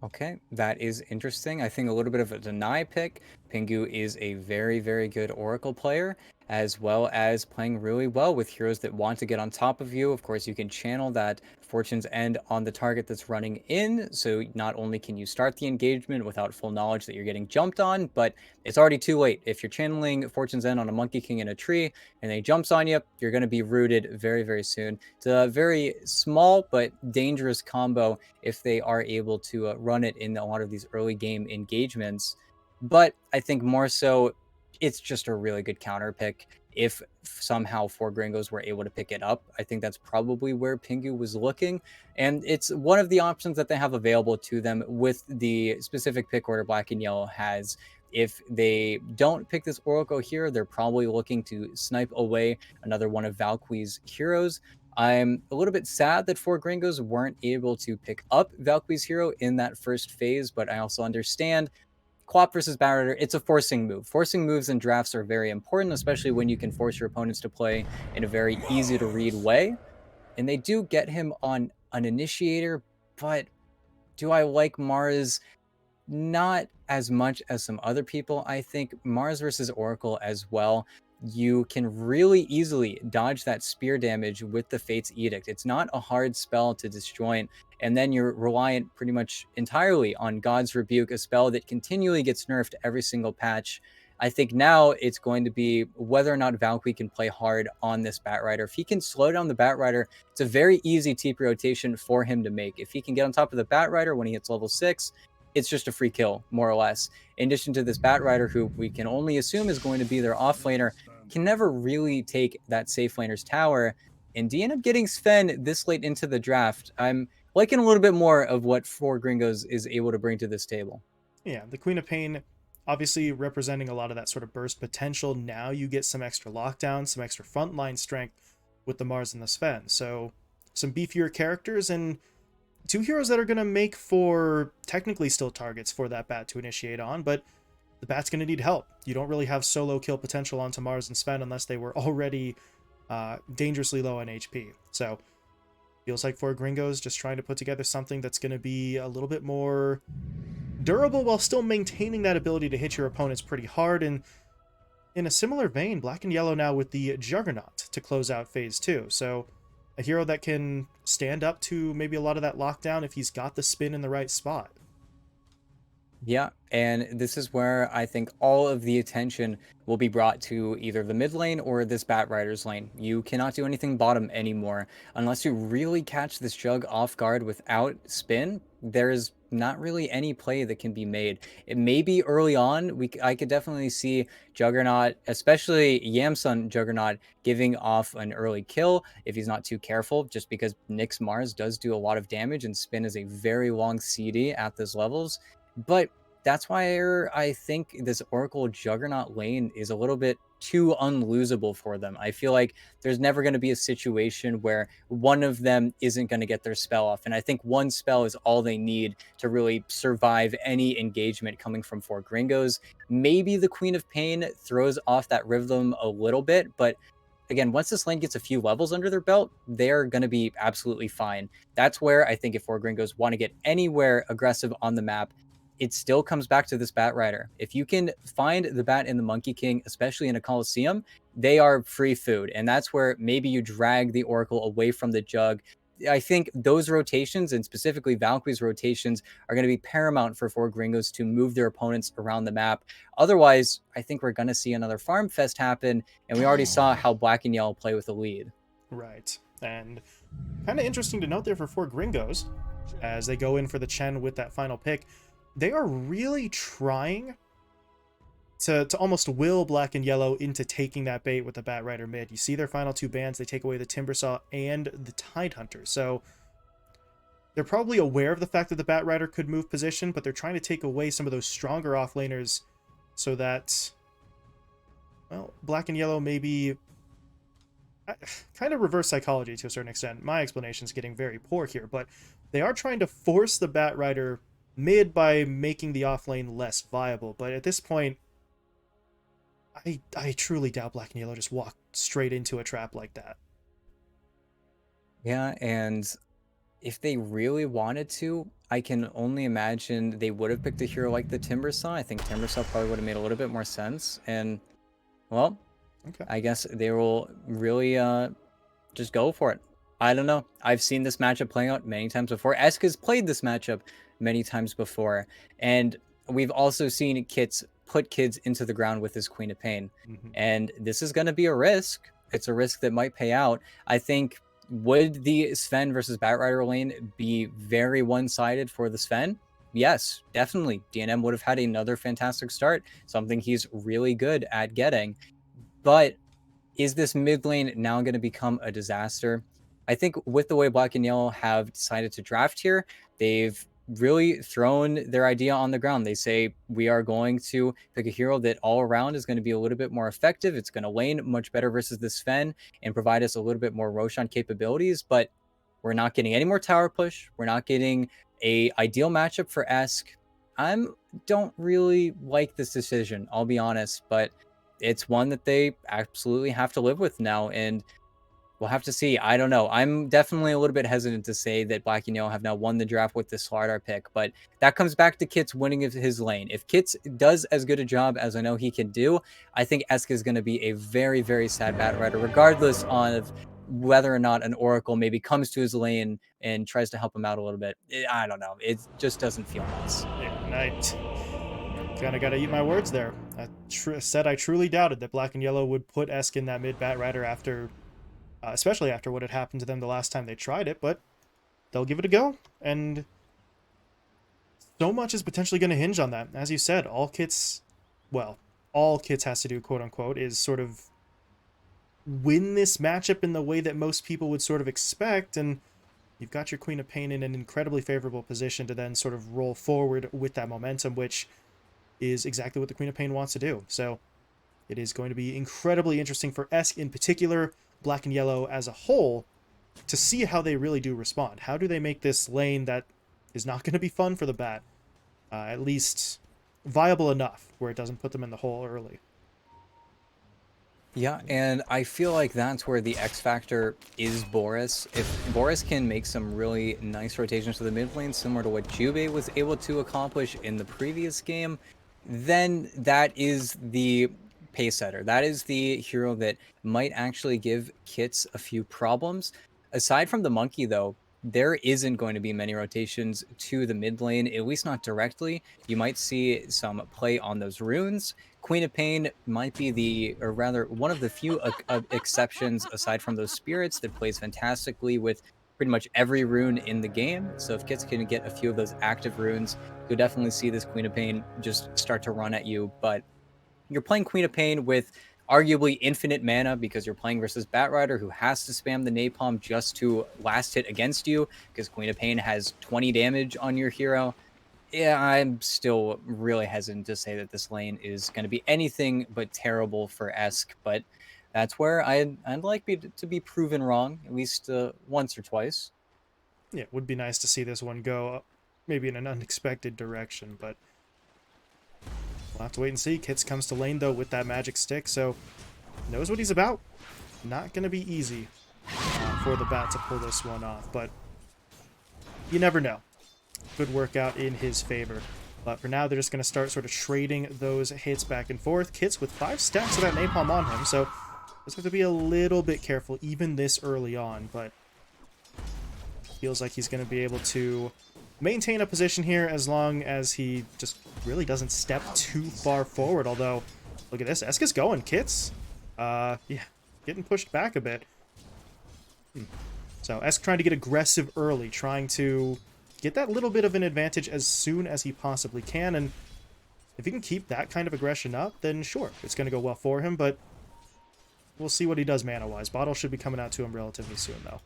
Okay, that is interesting. I think a little bit of a deny pick. Pingu is a very, very good Oracle player, as well as playing really well with heroes that want to get on top of you. Of course, you can channel that Fortune's End on the target that's running in, so not only can you start the engagement without full knowledge that you're getting jumped on, but it's already too late. If you're channeling Fortune's End on a Monkey King in a tree and they jumps on you, you're going to be rooted very, very soon. It's a very small but dangerous combo if they are able to run it in a lot of these early game engagements. But I think more so, it's just a really good counter pick. If somehow Four Gringos were able to pick it up, I think that's probably where Pingu was looking. And it's one of the options that they have available to them with the specific pick order Black and Yellow has. If they don't pick this Oracle here, they're probably looking to snipe away another one of Valkyrie's heroes. I'm a little bit sad that Four Gringos weren't able to pick up Valkyrie's hero in that first phase, but I also understand Quap versus Batter, it's a forcing move. Forcing moves in drafts are very important, especially when you can force your opponents to play in a very easy to read way. And they do get him on an initiator, but do I like Mars? Not as much as some other people. I think Mars versus Oracle as well. You can really easily dodge that spear damage with the Fate's Edict. It's not a hard spell to disjoint, and then you're reliant pretty much entirely on God's Rebuke, a spell that continually gets nerfed every single patch. I think now it's going to be whether or not Valkyrie can play hard on this Batrider. If he can slow down the Batrider, it's a very easy TP rotation for him to make. If he can get on top of the Batrider when he hits level 6, it's just a free kill, more or less. In addition to this Batrider, who we can only assume is going to be their offlaner, can never really take that safe laner's tower. And do you end up getting Sven this late into the draft? I'm liking a little bit more of what Four Gringos is able to bring to this table. Yeah, the Queen of Pain obviously representing a lot of that sort of burst potential. Now you get some extra lockdown, some extra frontline strength with the Mars and the Sven. So some beefier characters and two heroes that are going to make for technically still targets for that bat to initiate on, but the bat's going to need help. You don't really have solo kill potential onto Mars and Sven unless they were already dangerously low on HP. So feels like for Gringos just trying to put together something that's going to be a little bit more durable while still maintaining that ability to hit your opponents pretty hard. And in a similar vein, Black and Yellow now with the Juggernaut to close out phase 2. So a hero that can stand up to maybe a lot of that lockdown if he's got the spin in the right spot. Yeah, and this is where I think all of the attention will be brought to either the mid lane or this Batrider's lane. You cannot do anything bottom anymore. Unless you really catch this Jug off guard without spin, there's not really any play that can be made. It may be early on. I could definitely see Juggernaut, especially Yamsun Juggernaut, giving off an early kill if he's not too careful, just because Nyx Mars does do a lot of damage and spin is a very long CD at those levels. But that's why I think this Oracle Juggernaut lane is a little bit too unlosable for them. I feel like there's never going to be a situation where one of them isn't going to get their spell off. And I think one spell is all they need to really survive any engagement coming from Four Gringos. Maybe the Queen of Pain throws off that rhythm a little bit, but again, once this lane gets a few levels under their belt, they're going to be absolutely fine. That's where I think if Four Gringos want to get anywhere aggressive on the map, it still comes back to this Batrider. If you can find the bat in the Monkey King, especially in a Coliseum, they are free food. And that's where maybe you drag the Oracle away from the Jug. I think those rotations, and specifically Valkyrie's rotations, are going to be paramount for Four Gringos to move their opponents around the map. Otherwise, I think we're going to see another farm fest happen, and we already saw how Black and Yellow play with the lead. Right. And kind of interesting to note there for Four Gringos, as they go in for the Chen with that final pick, they are really trying to almost will Black and Yellow into taking that bait with the Batrider mid. You see their final two bans, they take away the Timbersaw and the Tidehunter. So they're probably aware of the fact that the Batrider could move position, but they're trying to take away some of those stronger offlaners so that, well, Black and Yellow maybe kind of reverse psychology to a certain extent. My explanation is getting very poor here, but they are trying to force the Batrider mid by making the offlane less viable. But at this point, I truly doubt Black and Yellow just walk straight into a trap like that. Yeah, and if they really wanted to, I can only imagine they would have picked a hero like the Timbersaw. I think Timbersaw probably would have made a little bit more sense. And, well, Okay. I guess they will really just go for it. I don't know. I've seen this matchup playing out many times before. Esk has played this matchup many times before. And we've also seen Kits put kids into the ground with his Queen of Pain. Hmm. And this is going to be a risk. It's a risk that might pay out. I think, would the Sven versus Batrider lane be very one-sided for the Sven? Yes, definitely. DNM would have had another fantastic start, something he's really good at getting. But is this mid lane now going to become a disaster? I think with the way Black and Yellow have decided to draft here, they've really thrown their idea on the ground. They say, we are going to pick a hero that all around is going to be a little bit more effective. It's going to lane much better versus the Sven and provide us a little bit more Roshan capabilities, but we're not getting any more tower push. We're not getting a ideal matchup for Esk. I don't really like this decision, I'll be honest, but it's one that they absolutely have to live with now, and we'll have to see. I don't know. I'm definitely a little bit hesitant to say that Black and Yellow have now won the draft with this Slardar pick, but that comes back to Kits winning his lane. If Kits does as good a job as I know he can do, I think Esk is going to be a very, very sad Batrider, regardless of whether or not an Oracle maybe comes to his lane and tries to help him out a little bit. I don't know. It just doesn't feel nice. Yeah, and I kind of got to eat my words there. I said I truly doubted that Black and Yellow would put Esk in that mid Batrider after, especially after what had happened to them the last time they tried it, but they'll give it a go. And so much is potentially going to hinge on that. As you said, all Kits has to do, quote unquote, is sort of win this matchup in the way that most people would sort of expect, and you've got your Queen of Pain in an incredibly favorable position to then sort of roll forward with that momentum, which is exactly what the Queen of Pain wants to do. So it is going to be incredibly interesting for Esk in particular, Black and Yellow as a whole, to see how they really do respond. How do they make this lane that is not going to be fun for the bat, at least viable enough where it doesn't put them in the hole early? Yeah, and I feel like that's where the X factor is Boris. If Boris can make some really nice rotations to the mid lane, similar to what Jubei was able to accomplish in the previous game, then that is the pace setter. That is the hero that might actually give Kits a few problems. Aside from the monkey, though, there isn't going to be many rotations to the mid lane, at least not directly. You might see some play on those runes. Queen of Pain might be or rather, one of the few exceptions aside from those spirits that plays fantastically with pretty much every rune in the game. So if Kits can get a few of those active runes, you'll definitely see this Queen of Pain just start to run at you. But you're playing Queen of Pain with arguably infinite mana because you're playing versus Batrider, who has to spam the napalm just to last hit against you because Queen of Pain has 20 damage on your hero. Yeah, I'm still really hesitant to say that this lane is going to be anything but terrible for Esk, but that's where I'd like to be proven wrong, at least once or twice. Yeah, it would be nice to see this one go maybe in an unexpected direction, but we'll have to wait and see. Kits comes to lane, though, with that magic stick, so knows what he's about. Not going to be easy for the bat to pull this one off, but you never know. Good workout in his favor. But for now, they're just going to start sort of trading those hits back and forth. Kits with 5 stacks of that napalm on him, so just have to be a little bit careful even this early on, but feels like he's going to be able to maintain a position here as long as he just really doesn't step too far forward. Although, look at this. Eska's going. Kits, yeah, getting pushed back a bit. So Esk trying to get aggressive early, trying to get that little bit of an advantage as soon as he possibly can. And if he can keep that kind of aggression up, then sure, it's going to go well for him. But we'll see what he does mana-wise. Bottle should be coming out to him relatively soon, though.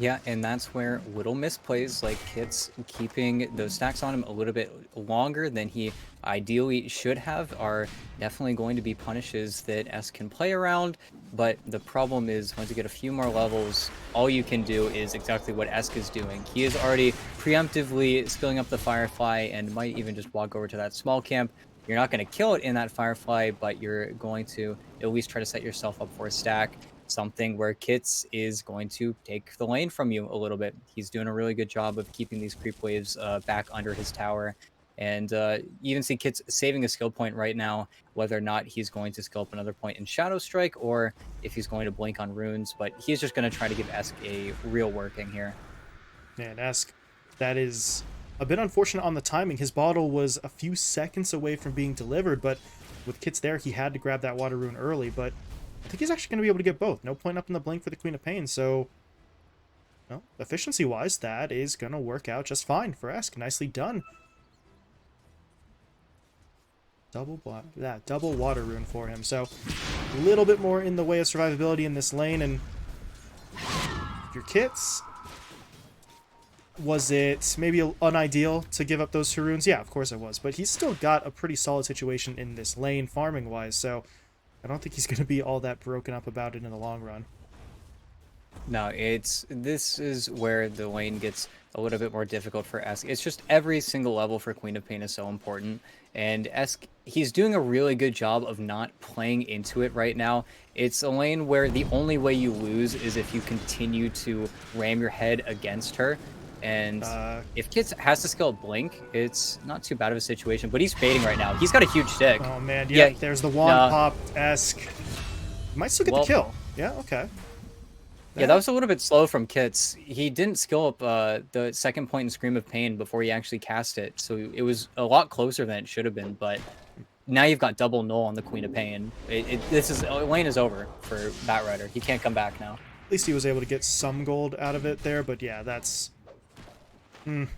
Yeah, and that's where little misplays like Kits keeping those stacks on him a little bit longer than he ideally should have are definitely going to be punishes that Esk can play around. But the problem is once you get a few more levels, all you can do is exactly what Esk is doing. He is already preemptively skilling up the Firefly and might even just walk over to that small camp. You're not going to kill it in that Firefly, but you're going to at least try to set yourself up for a stack. something where Kits is going to take the lane from you a little bit. He's doing a really good job of keeping these creep waves back under his tower. And you even see Kits saving a skill point right now, whether or not he's going to skill up another point in Shadow Strike or if he's going to blink on runes. But he's just going to try to give Esk a real working here. Man, Esk, that is a bit unfortunate on the timing. His bottle was a few seconds away from being delivered, but with Kits there, he had to grab that water rune early. But I think he's actually going to be able to get both. No point up in the blink for the Queen of Pain, so well, efficiency-wise, that is going to work out just fine for Esk. Nicely done. Double water rune for him. So a little bit more in the way of survivability in this lane. And your Kits, was it maybe unideal to give up those 2 runes? Yeah, of course it was. But he's still got a pretty solid situation in this lane farming-wise. So I don't think he's going to be all that broken up about it in the long run. No, this is where the lane gets a little bit more difficult for Esk. It's just every single level for Queen of Pain is so important. And Esk, he's doing a really good job of not playing into it right now. It's a lane where the only way you lose is if you continue to ram your head against her. And if Kits has to skill Blink, it's not too bad of a situation. But he's fading right now. He's got a huge stick. Oh, man. Yeah, there's the wand pop. Esk might still get the kill. Yeah, okay. Yeah, that was a little bit slow from Kits. He didn't skill up the second point in Scream of Pain before he actually cast it, so it was a lot closer than it should have been, but now you've got double null on the Queen of Pain. Lane is over for Batrider. He can't come back now. At least he was able to get some gold out of it there, but yeah, that's... I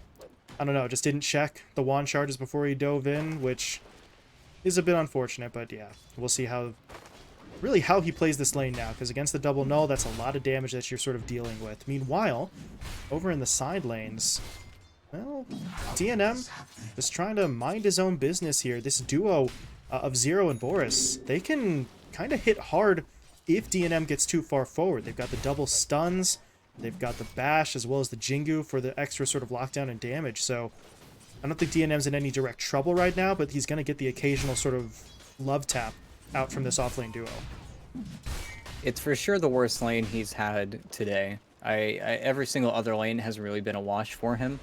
don't know, just didn't check the wand charges before he dove in, which is a bit unfortunate, but yeah, we'll see how he plays this lane now, because against the double null, that's a lot of damage that you're sort of dealing with. Meanwhile, over in the side lanes, well, DNM is trying to mind his own business here. This duo of Zero and Boris, they can kind of hit hard if DNM gets too far forward. They've got the double stuns, they've got the bash, as well as the Jingu for the extra sort of lockdown and damage, so I don't think DNM's in any direct trouble right now, but he's going to get the occasional sort of love tap out from this offlane duo. It's for sure the worst lane he's had today. Every single other lane has really been a wash for him,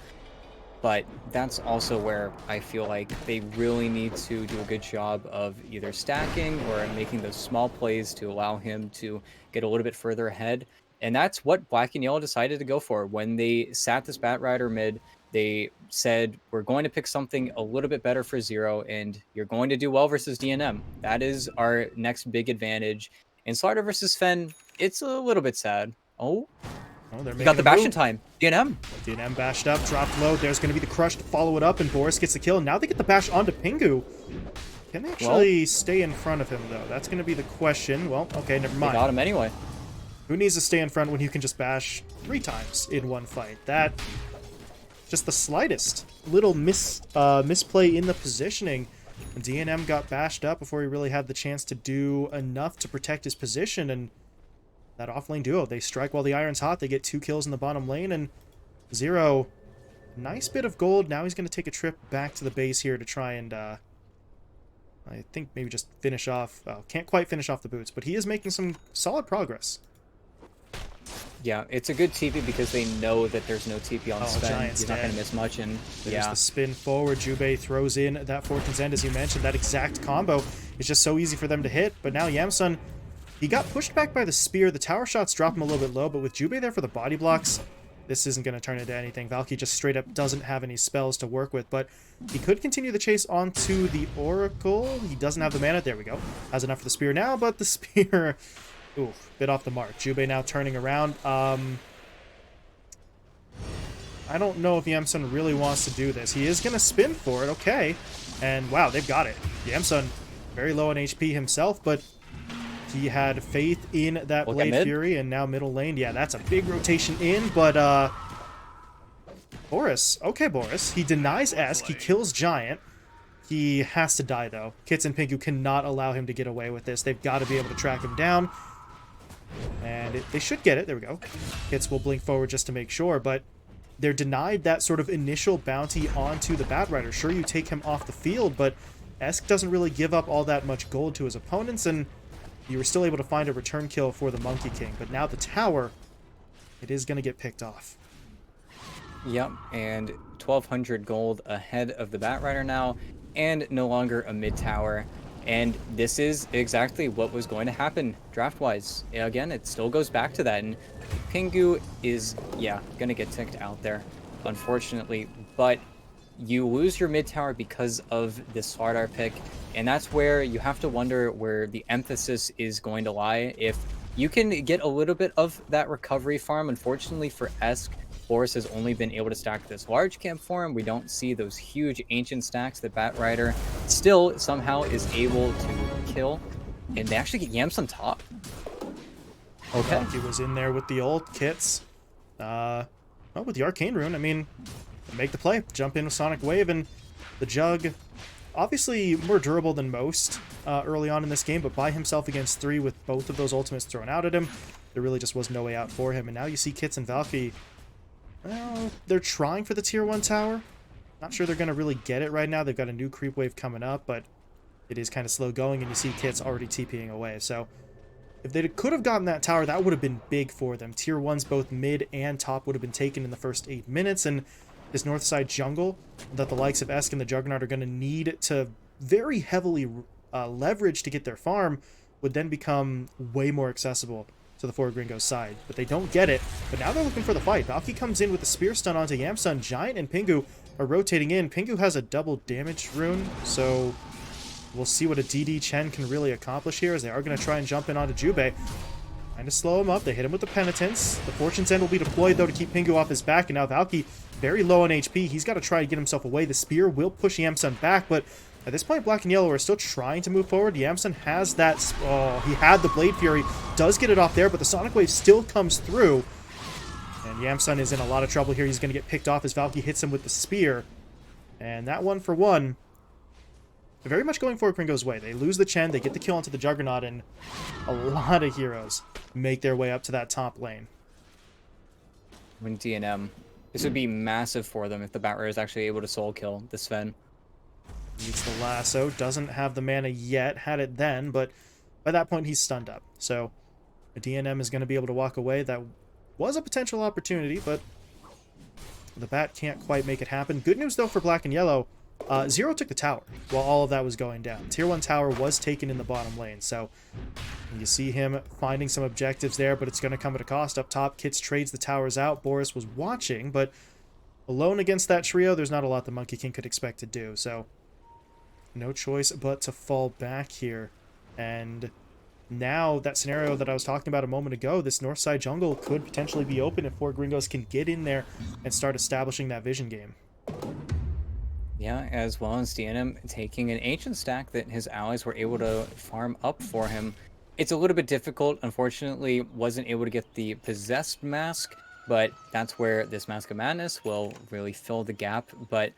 but that's also where I feel like they really need to do a good job of either stacking or making those small plays to allow him to get a little bit further ahead. And that's what Black and Yellow decided to go for. When they sat this Batrider mid, they said, we're going to pick something a little bit better for Zero, and you're going to do well versus DNM. That is our next big advantage. In Slardar versus Fen, it's a little bit sad. Oh, they're got the bash in time. DNM. DNM bashed up, dropped low. There's going to be the crush to follow it up, and Boris gets the kill. Now they get the bash onto Pingu. Can they actually stay in front of him, though? That's going to be the question. Well, okay, never mind. They got him anyway. Who needs to stay in front when you can just bash 3 times in one fight? That... just the slightest little misplay in the positioning. DNM got bashed up before he really had the chance to do enough to protect his position, and that offlane duo, they strike while the iron's hot. They get 2 kills in the bottom lane, and Zero, nice bit of gold. Now he's going to take a trip back to the base here to try and, I think maybe just finish off, can't quite finish off the boots, but he is making some solid progress. Yeah, it's a good TP because they know that there's no TP on Sven. He's not going to miss much, and there's the spin forward. Jubei throws in that Fortune's End, as you mentioned. That exact combo is just so easy for them to hit, but now Yamsun, he got pushed back by the spear. The tower shots drop him a little bit low, but with Jubei there for the body blocks, this isn't going to turn into anything. Valky just straight up doesn't have any spells to work with, but he could continue the chase onto the Oracle. He doesn't have the mana. There we go. Has enough for the spear now, but the spear... ooh, bit off the mark. Jubei now turning around. I don't know if Yamsun really wants to do this. He is going to spin for it, okay. And wow, they've got it. Yamsun, very low on HP himself, but he had faith in that Blade Fury, and now middle lane. Yeah, that's a big rotation in, but Boris. Okay, Boris. He denies Esk. He kills Giant. He has to die, though. Kits and Pingu cannot allow him to get away with this. They've got to be able to track him down. And they should get it. There we go. Kits will blink forward just to make sure, but they're denied that sort of initial bounty onto the Batrider. Sure, you take him off the field, but Esk doesn't really give up all that much gold to his opponents, and You were still able to find a return kill for the Monkey King, but now the tower, it is going to get picked off. Yep, and 1,200 gold ahead of the Batrider now, and no longer a mid tower. And this is exactly what was going to happen draft-wise. Again, it still goes back to that, and Pingu is, yeah, going to get ticked out there, unfortunately. But you lose your mid tower because of this Slardar pick, and that's where you have to wonder where the emphasis is going to lie. If you can get a little bit of that recovery farm, unfortunately for Esk, Boris has only been able to stack this large camp for him. We don't see those huge ancient stacks that Batrider still somehow is able to kill, and they actually get Yams on top. Okay. He was in there with the old kits. Well, with the Arcane Rune, I mean, make the play, jump in with Sonic Wave, and the Jug, obviously more durable than most early on in this game, but by himself against 3 with both of those ultimates thrown out at him, there really just was no way out for him. And now you see Kits and Valky, well, they're trying for the tier 1 tower. Not sure they're going to really get it right now. They've got a new creep wave coming up, but it is kind of slow going, and you see Kits already TPing away. So if they could have gotten that tower, that would have been big for them. Tier 1s, both mid and top, would have been taken in the first 8 minutes, and this north side jungle that the likes of Esk and the Juggernaut are going to need to very heavily leverage to get their farm would then become way more accessible to the 4 Gringos side. But they don't get it, but now they're looking for the fight. Valky comes in with the spear stun onto Yamsun. Giant and Pingu are rotating in. Pingu has a double damage rune, so we'll see what a DD Chen can really accomplish here, as they are going to try and jump in onto Jubei. Trying to slow him up. They hit him with the Penitence. The Fortune's End will be deployed, though, to keep Pingu off his back, and now Valky very low on HP. He's got to try to get himself away. The spear will push Yamsun back, but at this point, Black and Yellow are still trying to move forward. Yamsun has that... Oh, he had the Blade Fury. Does get it off there, but the Sonic Wave still comes through. And Yamsun is in a lot of trouble here. He's going to get picked off as Valky hits him with the spear. And that 1-for-1, they're very much going for Gringo's way. They lose the Chen, they get the kill onto the Juggernaut, and a lot of heroes make their way up to that top lane. When DNM, this would be massive for them if the Batrider is actually able to soul kill the Sven. Needs the lasso, doesn't have the mana yet, had it then, but by that point he's stunned up. So the DNM is going to be able to walk away. That was a potential opportunity, but the Bat can't quite make it happen. Good news, though, for Black and Yellow. Zero took the tower while all of that was going down. Tier 1 tower was taken in the bottom lane, so you see him finding some objectives there, but it's going to come at a cost. Up top, Kits trades the towers out. Boris was watching, but alone against that trio, there's not a lot the Monkey King could expect to do, so no choice but to fall back here. And now that scenario that I was talking about a moment ago, this north side jungle could potentially be open if 4 Gringos can get in there and start establishing that vision game. Yeah, as well as DNM taking an ancient stack that his allies were able to farm up for him. It's a little bit difficult. Unfortunately, wasn't able to get the possessed mask, but that's where this Mask of Madness will really fill the gap. But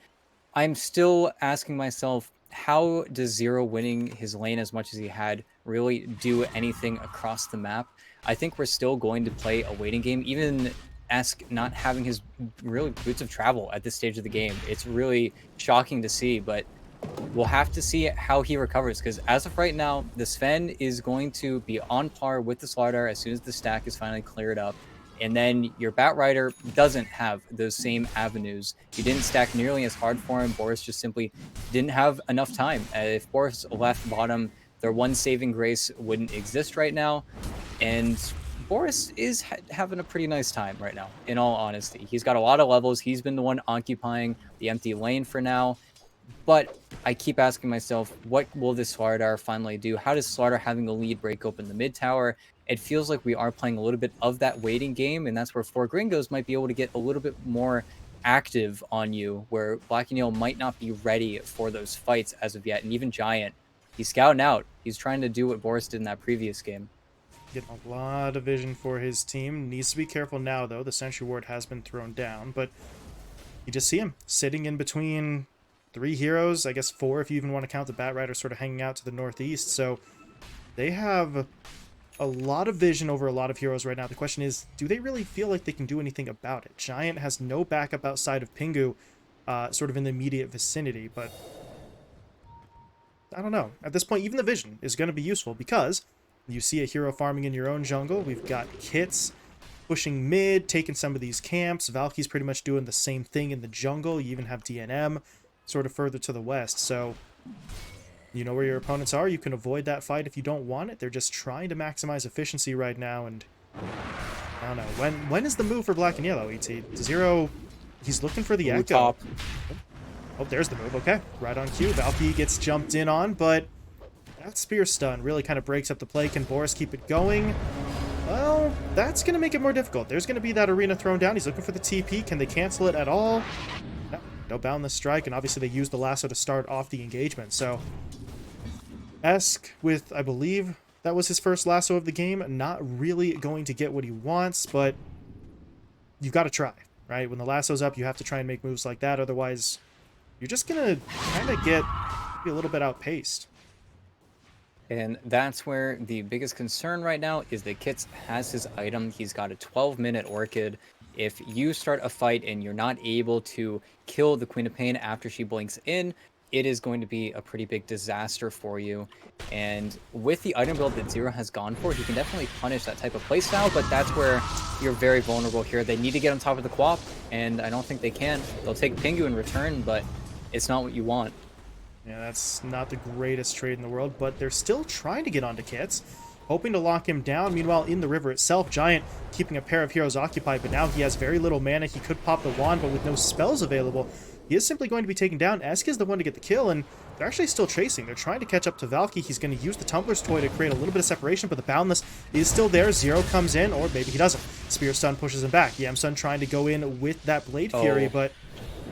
I'm still asking myself, how does Zero winning his lane as much as he had really do anything across the map? I think we're still going to play a waiting game, even Esk not having his really boots of travel at this stage of the game. It's really shocking to see, but we'll have to see how he recovers, because as of right now, the Sven is going to be on par with the Slardar as soon as the stack is finally cleared up. And then your Batrider doesn't have those same avenues. He didn't stack nearly as hard for him. Boris just simply didn't have enough time. If Boris left bottom, their one saving grace wouldn't exist right now. And Boris is having a pretty nice time right now, in all honesty. He's got a lot of levels. He's been the one occupying the empty lane for now. But I keep asking myself, what will this Slardar finally do? How does Slardar having the lead break open the mid tower? It feels like we are playing a little bit of that waiting game, and that's where 4 Gringos might be able to get a little bit more active on you, where Black and Yellow might not be ready for those fights as of yet. And even Giant, he's scouting out. He's trying to do what Boris did in that previous game. Getting a lot of vision for his team. Needs to be careful now, though. The Sentry Ward has been thrown down, but you just see him sitting in between 3 heroes. I guess 4 if you even want to count the Batrider sort of hanging out to the northeast. So they have a lot of vision over a lot of heroes right now. The question is, do they really feel like they can do anything about it? Giant has no backup outside of Pingu, sort of in the immediate vicinity, but I don't know. At this point, even the vision is going to be useful, because You see a hero farming in your own jungle. We've got Kits pushing mid, taking some of these camps. Valky's pretty much doing the same thing in the jungle. You even have DNM sort of further to the west. So you know where your opponents are. You can avoid that fight if you don't want it. They're just trying to maximize efficiency right now. And I don't know. When is the move for black and yellow, ET? Zero, he's looking for the Blue echo. top. Oh, there's the move. Okay, right on cue. Valky gets jumped in on, but that spear stun really kind of breaks up the play. Can Boris keep it going? Well, that's going to make it more difficult. There's going to be that arena thrown down. He's looking for the TP. Can they cancel it at all? No boundless strike, and obviously they used the lasso to start off the engagement. So, Esk with, I believe, that was his first lasso of the game. Not really going to get what he wants, but you've got to try, right? When the lasso's up, you have to try and make moves like that. Otherwise, you're just going to kind of get a little bit outpaced. And that's where the biggest concern right now is that Kits has his item. He's got a 12-minute Orchid. If you start a fight and you're not able to kill the Queen of Pain after she blinks in, it is going to be a pretty big disaster for you. And with the item build that Zero has gone for, he can definitely punish that type of playstyle, but that's where you're very vulnerable here. They need to get on top of the Quap, and I don't think they can. They'll take Pingu in return, but it's not what you want. Yeah, that's not the greatest trade in the world, but they're still trying to get onto Kits, hoping to lock him down. Meanwhile, in the river itself, Giant keeping a pair of heroes occupied, but now he has very little mana. He could pop the wand, but with no spells available, he is simply going to be taken down. Esk is the one to get the kill, and they're actually still chasing. They're trying to catch up to Valky. He's going to use the Tumbler's Toy to create a little bit of separation, but the Boundless is still there. Zero comes in, or maybe he doesn't. Spear Stun pushes him back. Yamsun trying to go in with that Blade Fury, but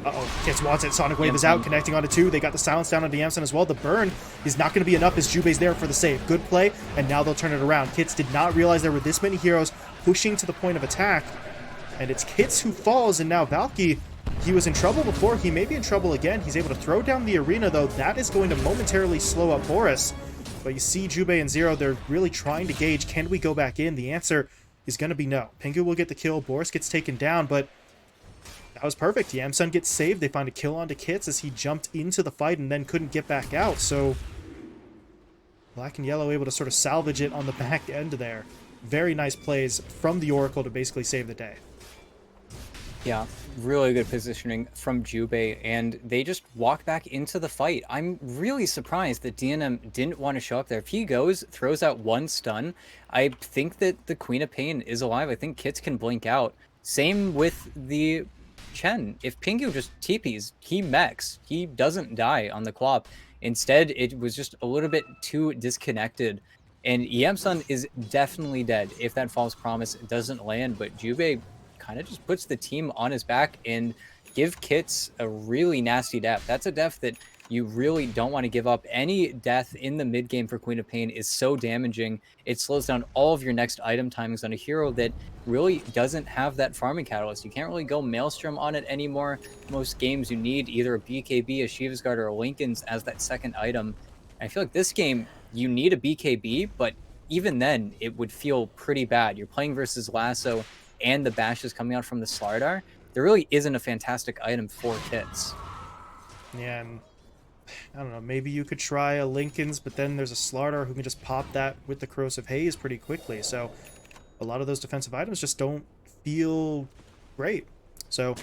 uh-oh, Kits wants it. Sonic Wave is out, connecting onto two. They got the silence down onto Yamsun as well. The burn is not going to be enough as Jubei's there for the save. Good play, and now they'll turn it around. Kits did not realize there were this many heroes pushing to the point of attack, and it's Kits who falls, and now Valky, he was in trouble before. He may be in trouble again. He's able to throw down the arena, though. That is going to momentarily slow up Boris. But you see Jubei and Zero, they're really trying to gauge, can we go back in? The answer is going to be no. Pingu will get the kill. Boris gets taken down, but that was perfect. Yamsun gets saved. They find a kill onto Kits as he jumped into the fight and then couldn't get back out. So black and yellow able to sort of salvage it on the back end there. Very nice plays from the Oracle to basically save the day. Yeah, really good positioning from Jubei, and they just walk back into the fight. I'm really surprised that DNM didn't want to show up there. If he goes, throws out one stun, I think that the Queen of Pain is alive. I think Kits can blink out. Same with the Chen. If Pingu just TPs, he mechs. He doesn't die on the Clop. Instead, it was just a little bit too disconnected. And Yamsun is definitely dead if that false promise doesn't land, but Jubei kind of just puts the team on his back and give Kits a really nasty death. That's a death that you really don't want to give up. Any death in the mid game for Queen of Pain is so damaging. It slows down all of your next item timings on a hero that really doesn't have that farming catalyst. You can't really go Maelstrom on it anymore. Most games you need either a BKB, a Shiva's Guard, or a Linken's as that second item. I feel like this game, you need a BKB, but even then, it would feel pretty bad. You're playing versus Lasso, and the bash is coming out from the Slardar. There really isn't a fantastic item for Kits. Yeah, and I don't know, maybe you could try a Linken's, but then there's a Slardar who can just pop that with the Corrosive Haze pretty quickly. So a lot of those defensive items just don't feel great. So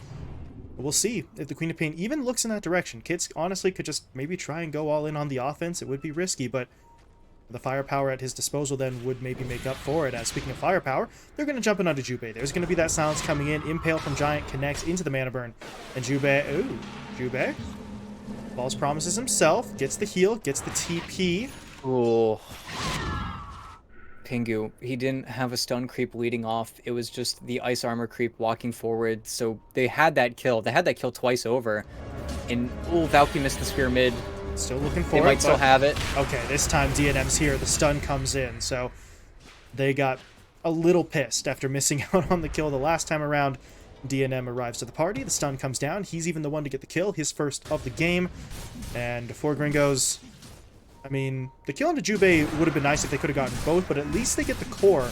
we'll see if the Queen of Pain even looks in that direction. Kits honestly could just maybe try and go all in on the offense. It would be risky, but the firepower at his disposal then would maybe make up for it. As speaking of firepower, they're going to jump in onto Jubei. There's going to be that silence coming in. Impale from Giant connects into the mana burn. And Jubei, ooh, Jubei false promises himself, gets the heal, gets the TP. Ooh. Pingu, he didn't have a stun creep leading off. It was just the ice armor creep walking forward. So they had that kill. They had that kill twice over. And, ooh, Valky missed the spear mid. Still looking for it. They might still have it. Okay, this time DNM's here. The stun comes in. So they got a little pissed after missing out on the kill the last time around. DNM arrives to the party. The stun comes down. He's even the one to get the kill. His first of the game. And for Gringos, I mean, the kill onto Jubei would have been nice if they could have gotten both, but at least they get the core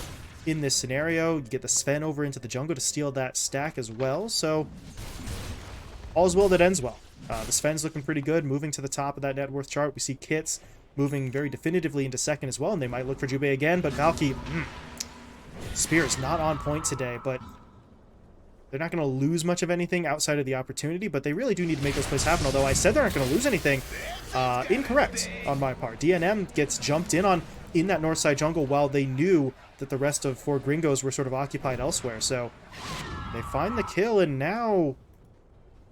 in this scenario. You get the Sven over into the jungle to steal that stack as well. So all's well that ends well. The Sven's looking pretty good, moving to the top of that net worth chart. We see Kits moving very definitively into second as well, and they might look for Jubei again, but Valky, Spear's not on point today, but they're not going to lose much of anything outside of the opportunity, but they really do need to make those plays happen, although I said they're not going to lose anything. Incorrect on my part. DNM gets jumped in on in that north side jungle while they knew that the rest of 4 Gringos were sort of occupied elsewhere, so they find the kill, and now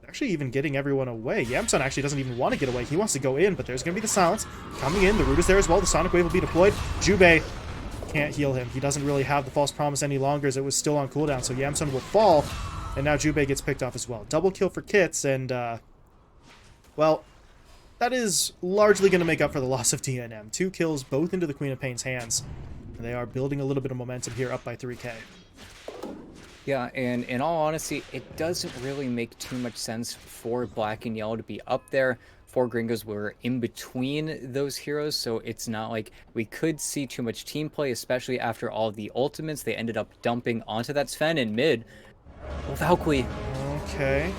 actually even getting everyone away. Yamsun actually doesn't even want to get away. He wants to go in, but there's going to be the silence coming in. The root is there as well. The Sonic Wave will be deployed. Jubei can't heal him. He doesn't really have the false promise any longer as it was still on cooldown, so Yamsun will fall, and now Jubei gets picked off as well. Double kill for Kits, and, well, that is largely going to make up for the loss of TNM. 2 kills, both into the Queen of Pain's hands, and they are building a little bit of momentum here, up by 3k. Yeah, and in all honesty, it doesn't really make too much sense for Black and Yellow to be up there. 4 Gringos were in between those heroes, so it's not like we could see too much team play, especially after all of the ultimates they ended up dumping onto that Sven in mid. Oh, Valkyrie. Okay.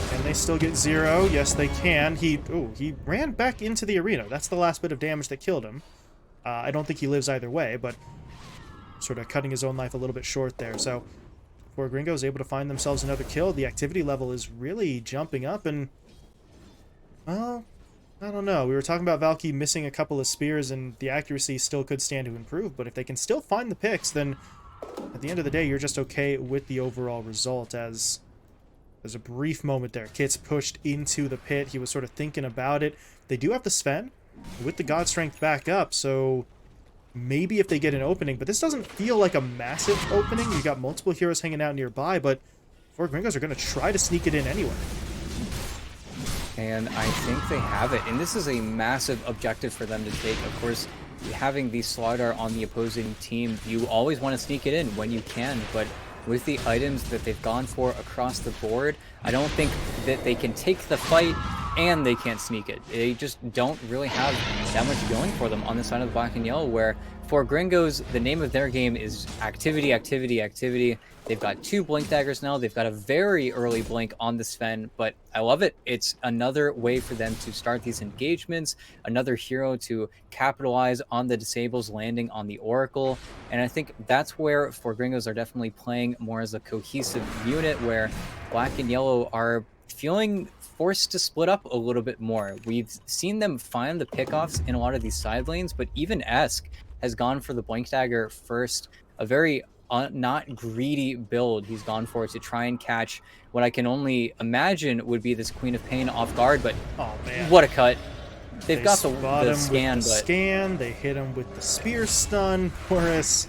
Can they still get 0? Yes, they can. He ran back into the arena. That's the last bit of damage that killed him. I don't think he lives either way, but sort of cutting his own life a little bit short there. So 4 Gringos able to find themselves another kill. The activity level is really jumping up, and, well, I don't know. We were talking about Valky missing a couple of spears, and the accuracy still could stand to improve, but if they can still find the picks, then at the end of the day, you're just okay with the overall result. As there's a brief moment there. Kits pushed into the pit. He was sort of thinking about it. They do have the Sven with the God Strength back up, so maybe if they get an opening, but this doesn't feel like a massive opening. You got multiple heroes hanging out nearby, but 4 Gringos are going to try to sneak it in anyway. And I think they have it, and this is a massive objective for them to take. Of course, having the Slardar on the opposing team, you always want to sneak it in when you can, but with the items that they've gone for across the board, I don't think that they can take the fight and they can't sneak it. They just don't really have that much going for them on the side of the Black and Yellow, where for Gringos, the name of their game is activity, activity, activity. They've got 2 Blink Daggers now. They've got a very early Blink on the Sven, but I love it. It's another way for them to start these engagements, another hero to capitalize on the disables landing on the Oracle, and I think that's where 4 Gringos are definitely playing more as a cohesive unit, where Black and Yellow are feeling forced to split up a little bit more. We've seen them find the pickoffs in a lot of these side lanes, but even Esk has gone for the Blink Dagger first, a very not greedy build he's gone for to try and catch what I can only imagine would be this Queen of Pain off guard, but oh man, what a cut. They've they got the scan, but scan, they hit him with the spear stun. Horace,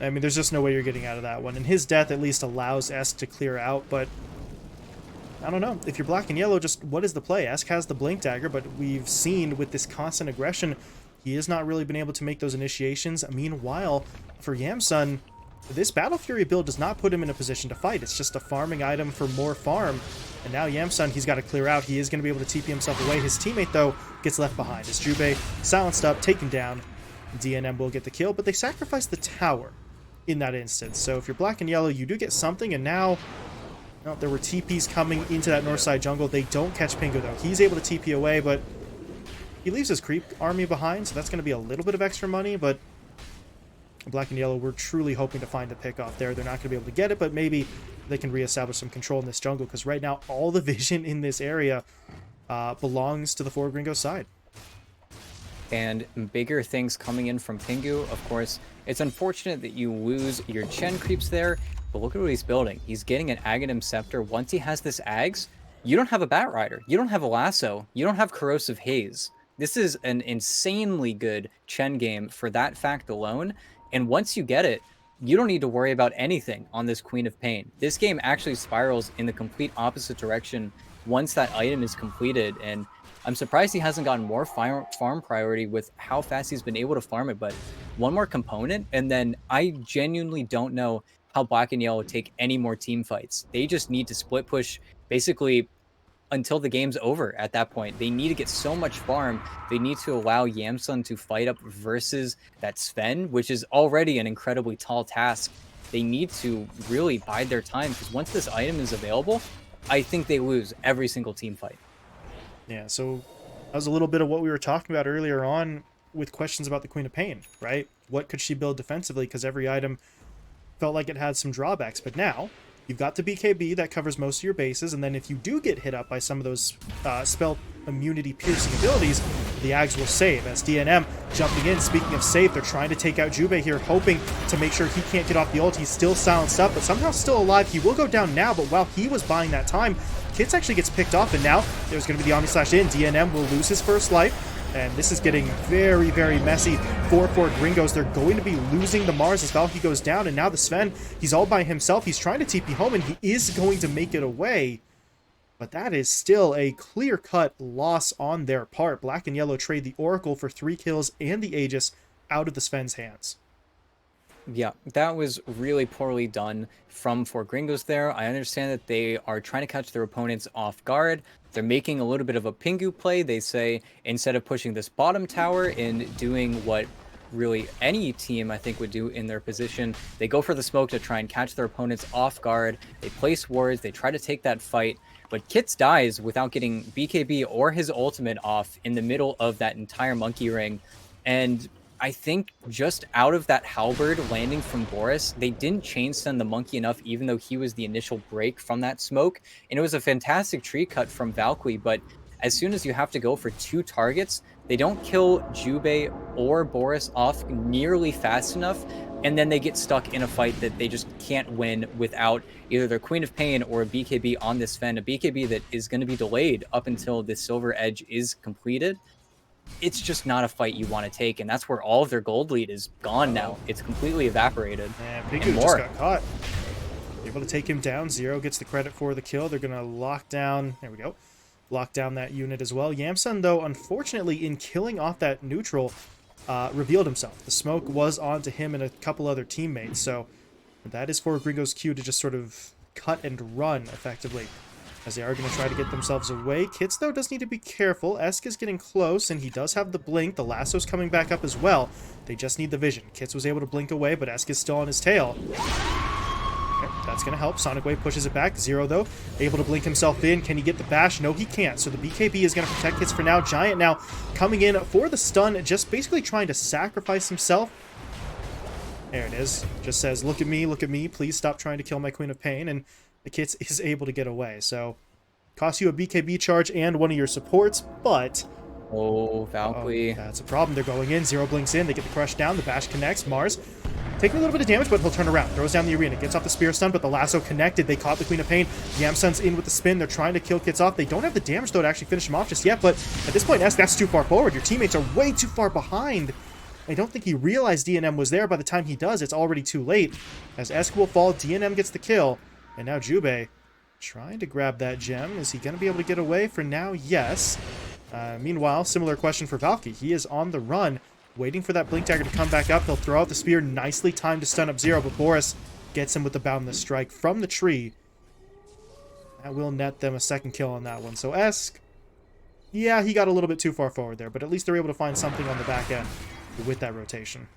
I mean, there's just no way you're getting out of that one, and his death at least allows Esk to clear out, but I don't know. If you're Black and Yellow, just what is the play? Esk has the Blink Dagger, but we've seen with this constant aggression, he has not really been able to make those initiations. Meanwhile, for Yamsun, this Battle Fury build does not put him in a position to fight. It's just a farming item for more farm. And now Yamsun, he's got to clear out. He is going to be able to TP himself away. His teammate, though, gets left behind. As Jubei silenced up, taken down. DNM will get the kill, but they sacrifice the tower in that instance. So if you're Black and Yellow, you do get something, and now... well, there were TPs coming into that north side jungle. They don't catch Pingu, though. He's able to TP away, but he leaves his creep army behind, so that's going to be a little bit of extra money, but Black and Yellow, we're truly hoping to find a pick off there. They're not going to be able to get it, but maybe they can reestablish some control in this jungle, because right now all the vision in this area belongs to the 4 Gringo side. And bigger things coming in from Pingu. Of course, it's unfortunate that you lose your Chen creeps there, but look at what he's building. He's getting an Aghanim Scepter. Once he has this Ags, you don't have a Bat Rider. You don't have a Lasso. You don't have Corrosive Haze. This is an insanely good Chen game for that fact alone. And once you get it, you don't need to worry about anything on this Queen of Pain. This game actually spirals in the complete opposite direction once that item is completed. And I'm surprised he hasn't gotten more farm priority with how fast he's been able to farm it. But one more component, and then I genuinely don't know how Black and Yellow take any more team fights. They just need to split push basically until the game's over at that point. They need to get so much farm. They need to allow Yamsun to fight up versus that Sven, which is already an incredibly tall task. They need to really bide their time, because once this item is available, I think they lose every single team fight. Yeah, so That was a little bit of what we were talking about earlier on with questions about the Queen of Pain, right? What could she build defensively? Because every item felt like it had some drawbacks. But now, you've got the BKB that covers most of your bases, and then if you do get hit up by some of those spell immunity piercing abilities, the Ags will save. As DNM jumping in, speaking of save, they're trying to take out Jubei here, hoping to make sure he can't get off the ult. He's still silenced up, but somehow still alive. He will go down now, but while he was buying that time, Kits actually gets picked off, and now there's going to be the Omni Slash in. DNM will lose his first life. And this is getting very, very messy for Gringos. They're going to be losing the Mars as Valky goes down. And now the Sven, he's all by himself. He's trying to TP home, and he is going to make it away. But that is still a clear-cut loss on their part. Black and Yellow trade the Oracle for 3 kills and the Aegis out of the Sven's hands. Yeah, that was really poorly done from Gringos there. I understand that they are trying to catch their opponents off guard. They're making a little bit of a Pingu play. They say, instead of pushing this bottom tower and doing what really any team, I think, would do in their position, they go for the smoke to try and catch their opponents off guard. They place wards. They try to take that fight. But Kits dies without getting BKB or his ultimate off in the middle of that entire monkey ring. And I think just out of that halberd landing from Boris, they didn't chain stun the monkey enough, even though he was the initial break from that smoke. And it was a fantastic tree cut from Valkyrie, but as soon as you have to go for 2 targets, they don't kill Jubei or Boris off nearly fast enough, and then they get stuck in a fight that they just can't win without either their Queen of Pain or a BKB on this Sven, a BKB that is going to be delayed up until the Silver Edge is completed. It's just not a fight you want to take, and that's where all of their gold lead is gone now. It's completely evaporated. And Pingu just got caught. Able to take him down. Zero gets the credit for the kill. They're going to lock down... There we go. Lock down that unit as well. Yamsun, though, unfortunately, in killing off that neutral, revealed himself. The smoke was onto him and a couple other teammates, so that is for Gringo's Q to just sort of cut and run, effectively, as they are going to try to get themselves away. Kits, though, does need to be careful. Esk is getting close, and he does have the blink. The lasso's coming back up as well. They just need the vision. Kits was able to blink away, but Esk is still on his tail. Okay, that's going to help. Sonic Wave pushes it back. Zero, though, able to blink himself in. Can he get the bash? No, he can't. So the BKB is going to protect Kits for now. Giant now coming in for the stun, just basically trying to sacrifice himself. There it is. Just says, look at me, please stop trying to kill my Queen of Pain. And the Kits is able to get away. So, costs you a BKB charge and one of your supports, but... Oh, Valkyrie. That's a problem. They're going in. Zero blinks in. They get the crush down. The bash connects. Mars taking a little bit of damage, but he'll turn around. Throws down the arena. Gets off the spear stun, but the lasso connected. They caught the Queen of Pain. Yamsun's in with the spin. They're trying to kill Kits off. They don't have the damage, though, to actually finish him off just yet, but at this point, that's too far forward. Your teammates are way too far behind. I don't think he realized DNM was there. By the time he does, it's already too late. As Esk will fall, DNM gets the kill. And now Jubei trying to grab that gem. Is he going to be able to get away? For now, yes. Meanwhile, similar question for Valky. He is on the run, waiting for that Blink Dagger to come back up. He'll throw out the spear. Nicely timed to stun up Zero, but Boris gets him with the Boundless Strike from the tree. That will net them a second kill on that one. So Esk, yeah, he got a little bit too far forward there, but at least they're able to find something on the back end with that rotation.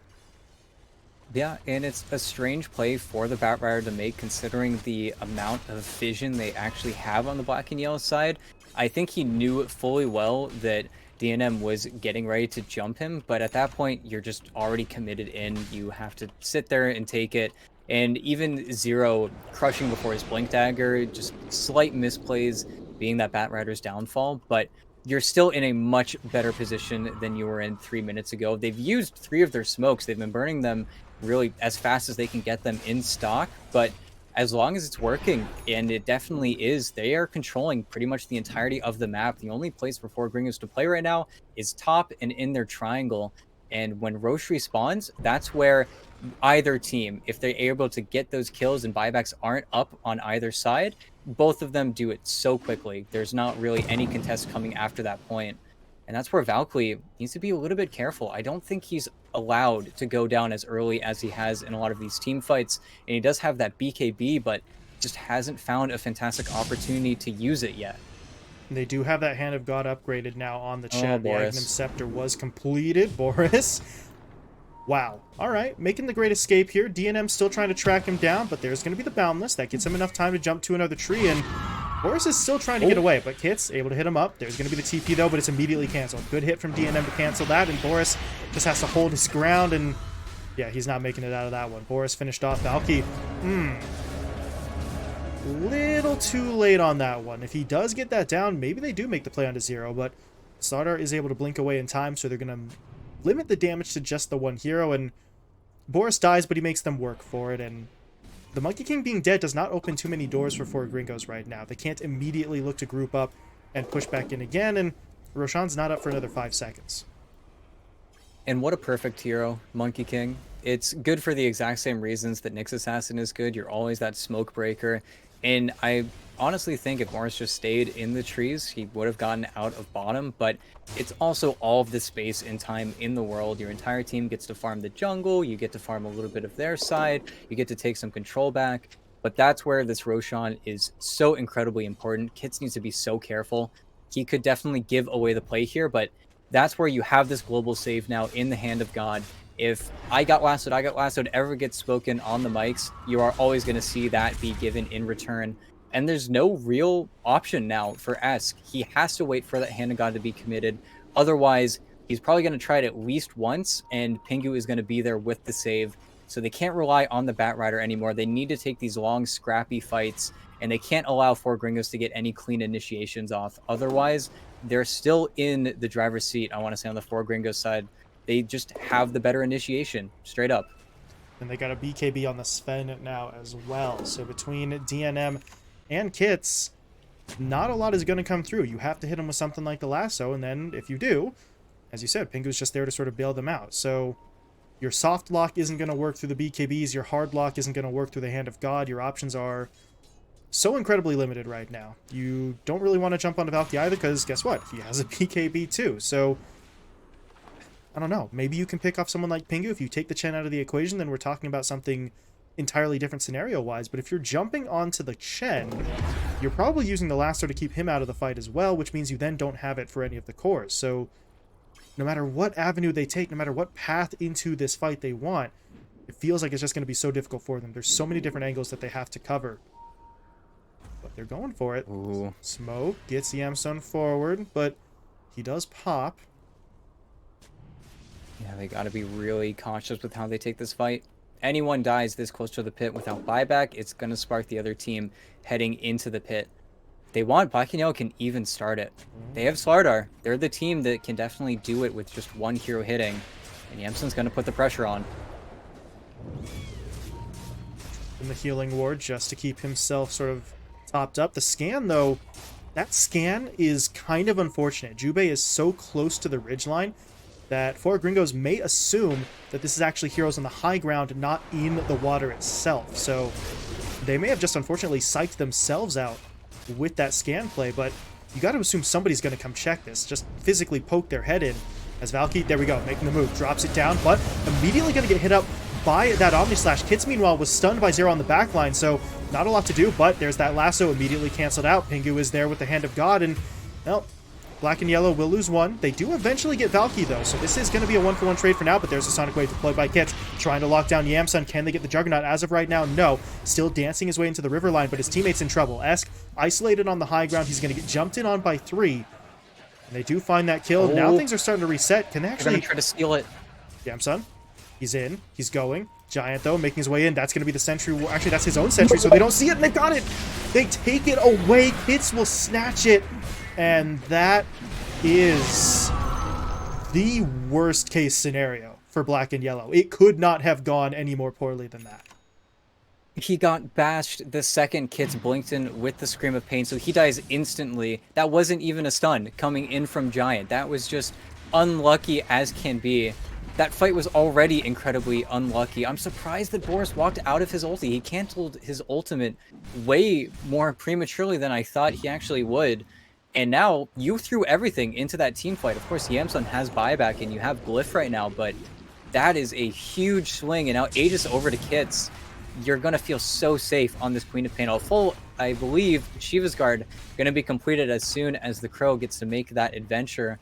Yeah, and it's a strange play for the Batrider to make, considering the amount of vision they actually have on the black and yellow side. I think he knew fully well that DNM was getting ready to jump him, but at that point, you're just already committed in. You have to sit there and take it. And even Zero crushing before his Blink Dagger, just slight misplays being that Batrider's downfall, but you're still in a much better position than you were in 3 minutes ago. They've used 3 of their smokes. They've been burning them really as fast as they can get them in stock, but as long as it's working, and it definitely is, they are controlling pretty much the entirety of the map. The only place for Gringos to play right now is top and in their triangle, and when Roche respawns, that's where either team, if they're able to get those kills and buybacks aren't up on either side, both of them do it so quickly. There's not really any contest coming after that point. And that's where Valkyrie needs to be a little bit careful. I don't think he's allowed to go down as early as he has in a lot of these team fights. And he does have that BKB, but just hasn't found a fantastic opportunity to use it yet. They do have that Hand of God upgraded now on the chat. The Boris. Agnum Scepter was completed. Boris. Wow. All right. Making the great escape here. DNM still trying to track him down, but there's going to be the Boundless. That gets him enough time to jump to another tree, and Boris is still trying to get Oh, away, but Kit's able to hit him up. There's going to be the TP, though, but it's immediately canceled. Good hit from DNM to cancel that, and Boris just has to hold his ground, and yeah, he's not making it out of that one. Boris finished off Valky. Little too late on that one. If he does get that down, maybe they do make the play onto 0, but Slardar is able to blink away in time, so they're going to limit the damage to just the one hero, and Boris dies, but he makes them work for it, and the Monkey King being dead does not open too many doors for 4 Gringos right now. They can't immediately look to group up and push back in again, and Roshan's not up for another 5 seconds. and what a perfect hero, Monkey King. It's good for the exact same reasons that Nyx Assassin is good. You're always that smoke breaker. And I honestly think if Morris just stayed in the trees, he would have gotten out of bottom. But it's also all of the space and time in the world. Your entire team gets to farm the jungle. You get to farm a little bit of their side. You get to take some control back. But that's where this Roshan is so incredibly important. Kits needs to be so careful. He could definitely give away the play here, but that's where you have this global save now in the hand of God. If I got lassoed ever gets spoken on the mics, you are always going to see that be given in return. And there's no real option now for Esk. He has to wait for that hand of God to be committed. Otherwise, he's probably going to try it at least once, and Pingu is going to be there with the save. So they can't rely on the Batrider anymore. They need to take these long, scrappy fights, and they can't allow 4 Gringos to get any clean initiations off. Otherwise, they're still in the driver's seat, I want to say, on the 4 Gringos side. They just have the better initiation, straight up. And they got a BKB on the Sven now as well. So between DNM and Kits, not a lot is going to come through. You have to hit them with something like the lasso, and then if you do, as you said, Pingu's just there to sort of bail them out. So your soft lock isn't going to work through the BKBs. Your hard lock isn't going to work through the Hand of God. Your options are so incredibly limited right now. You don't really want to jump onto Valky either because guess what? He has a BKB too. So I don't know. Maybe you can pick off someone like Pingu. If you take the Chen out of the equation, then we're talking about something entirely different scenario-wise. But if you're jumping onto the Chen, you're probably using the lasso to keep him out of the fight as well, which means you then don't have it for any of the cores. So no matter what avenue they take, no matter what path into this fight they want, it feels like it's just going to be so difficult for them. There's so many different angles that they have to cover. But they're going for it. Ooh. Smoke gets the Yamstone forward, but he does pop. Yeah, they got to be really cautious with how they take this fight. Anyone dies this close to the pit without buyback, it's going to spark the other team heading into the pit. They want Black and Yellow can even start it. They have Slardar. They're the team that can definitely do it with just one hero hitting. And Yamson's going to put the pressure on. In the healing ward just to keep himself sort of topped up. The scan, though, that scan is kind of unfortunate. Jubei is so close to the ridgeline that 4 Gringos may assume that this is actually heroes on the high ground, not in the water itself. So they may have just unfortunately psyched themselves out with that scan play, but you got to assume somebody's going to come check this. Just physically poke their head in as Valky, there we go, making the move, drops it down, but immediately going to get hit up by that Omni Slash. Kits, meanwhile, was stunned by Zero on the backline, so not a lot to do, but there's that lasso immediately canceled out. Pingu is there with the Hand of God, and, well, Black and Yellow will lose one. They do eventually get Valky, though, so this is going to be a 1-for-1 trade for now, but there's a Sonic Wave deployed by Kits, trying to lock down Yamsun. Can they get the Juggernaut? As of right now, no. Still dancing his way into the river line, but his teammate's in trouble. Esk, isolated on the high ground. He's going to get jumped in on by 3. And they do find that kill. Now things are starting to reset. Can they actually... They're going to try to steal it. Yamsun, he's in. He's going. Giant, though, making his way in. That's going to be the sentry. Actually, that's his own sentry, so they don't see it, and they've got it! They take it away. Kits will snatch it. And that is the worst case scenario for Black and Yellow. It could not have gone any more poorly than that. He got bashed the second Kits blinked in with the Scream of Pain, so he dies instantly. That wasn't even a stun coming in from Giant. That was just unlucky as can be. That fight was already incredibly unlucky. I'm surprised that Boris walked out of his ulti. He canceled his ultimate way more prematurely than I thought he actually would. And now you threw everything into that team fight. Of course, Yamsun has buyback and you have Glyph right now, but that is a huge swing. And now Aegis over to Kits. You're going to feel so safe on this Queen of Pain. I believe, Shiva's Guard going to be completed as soon as the Crow gets to make that adventure.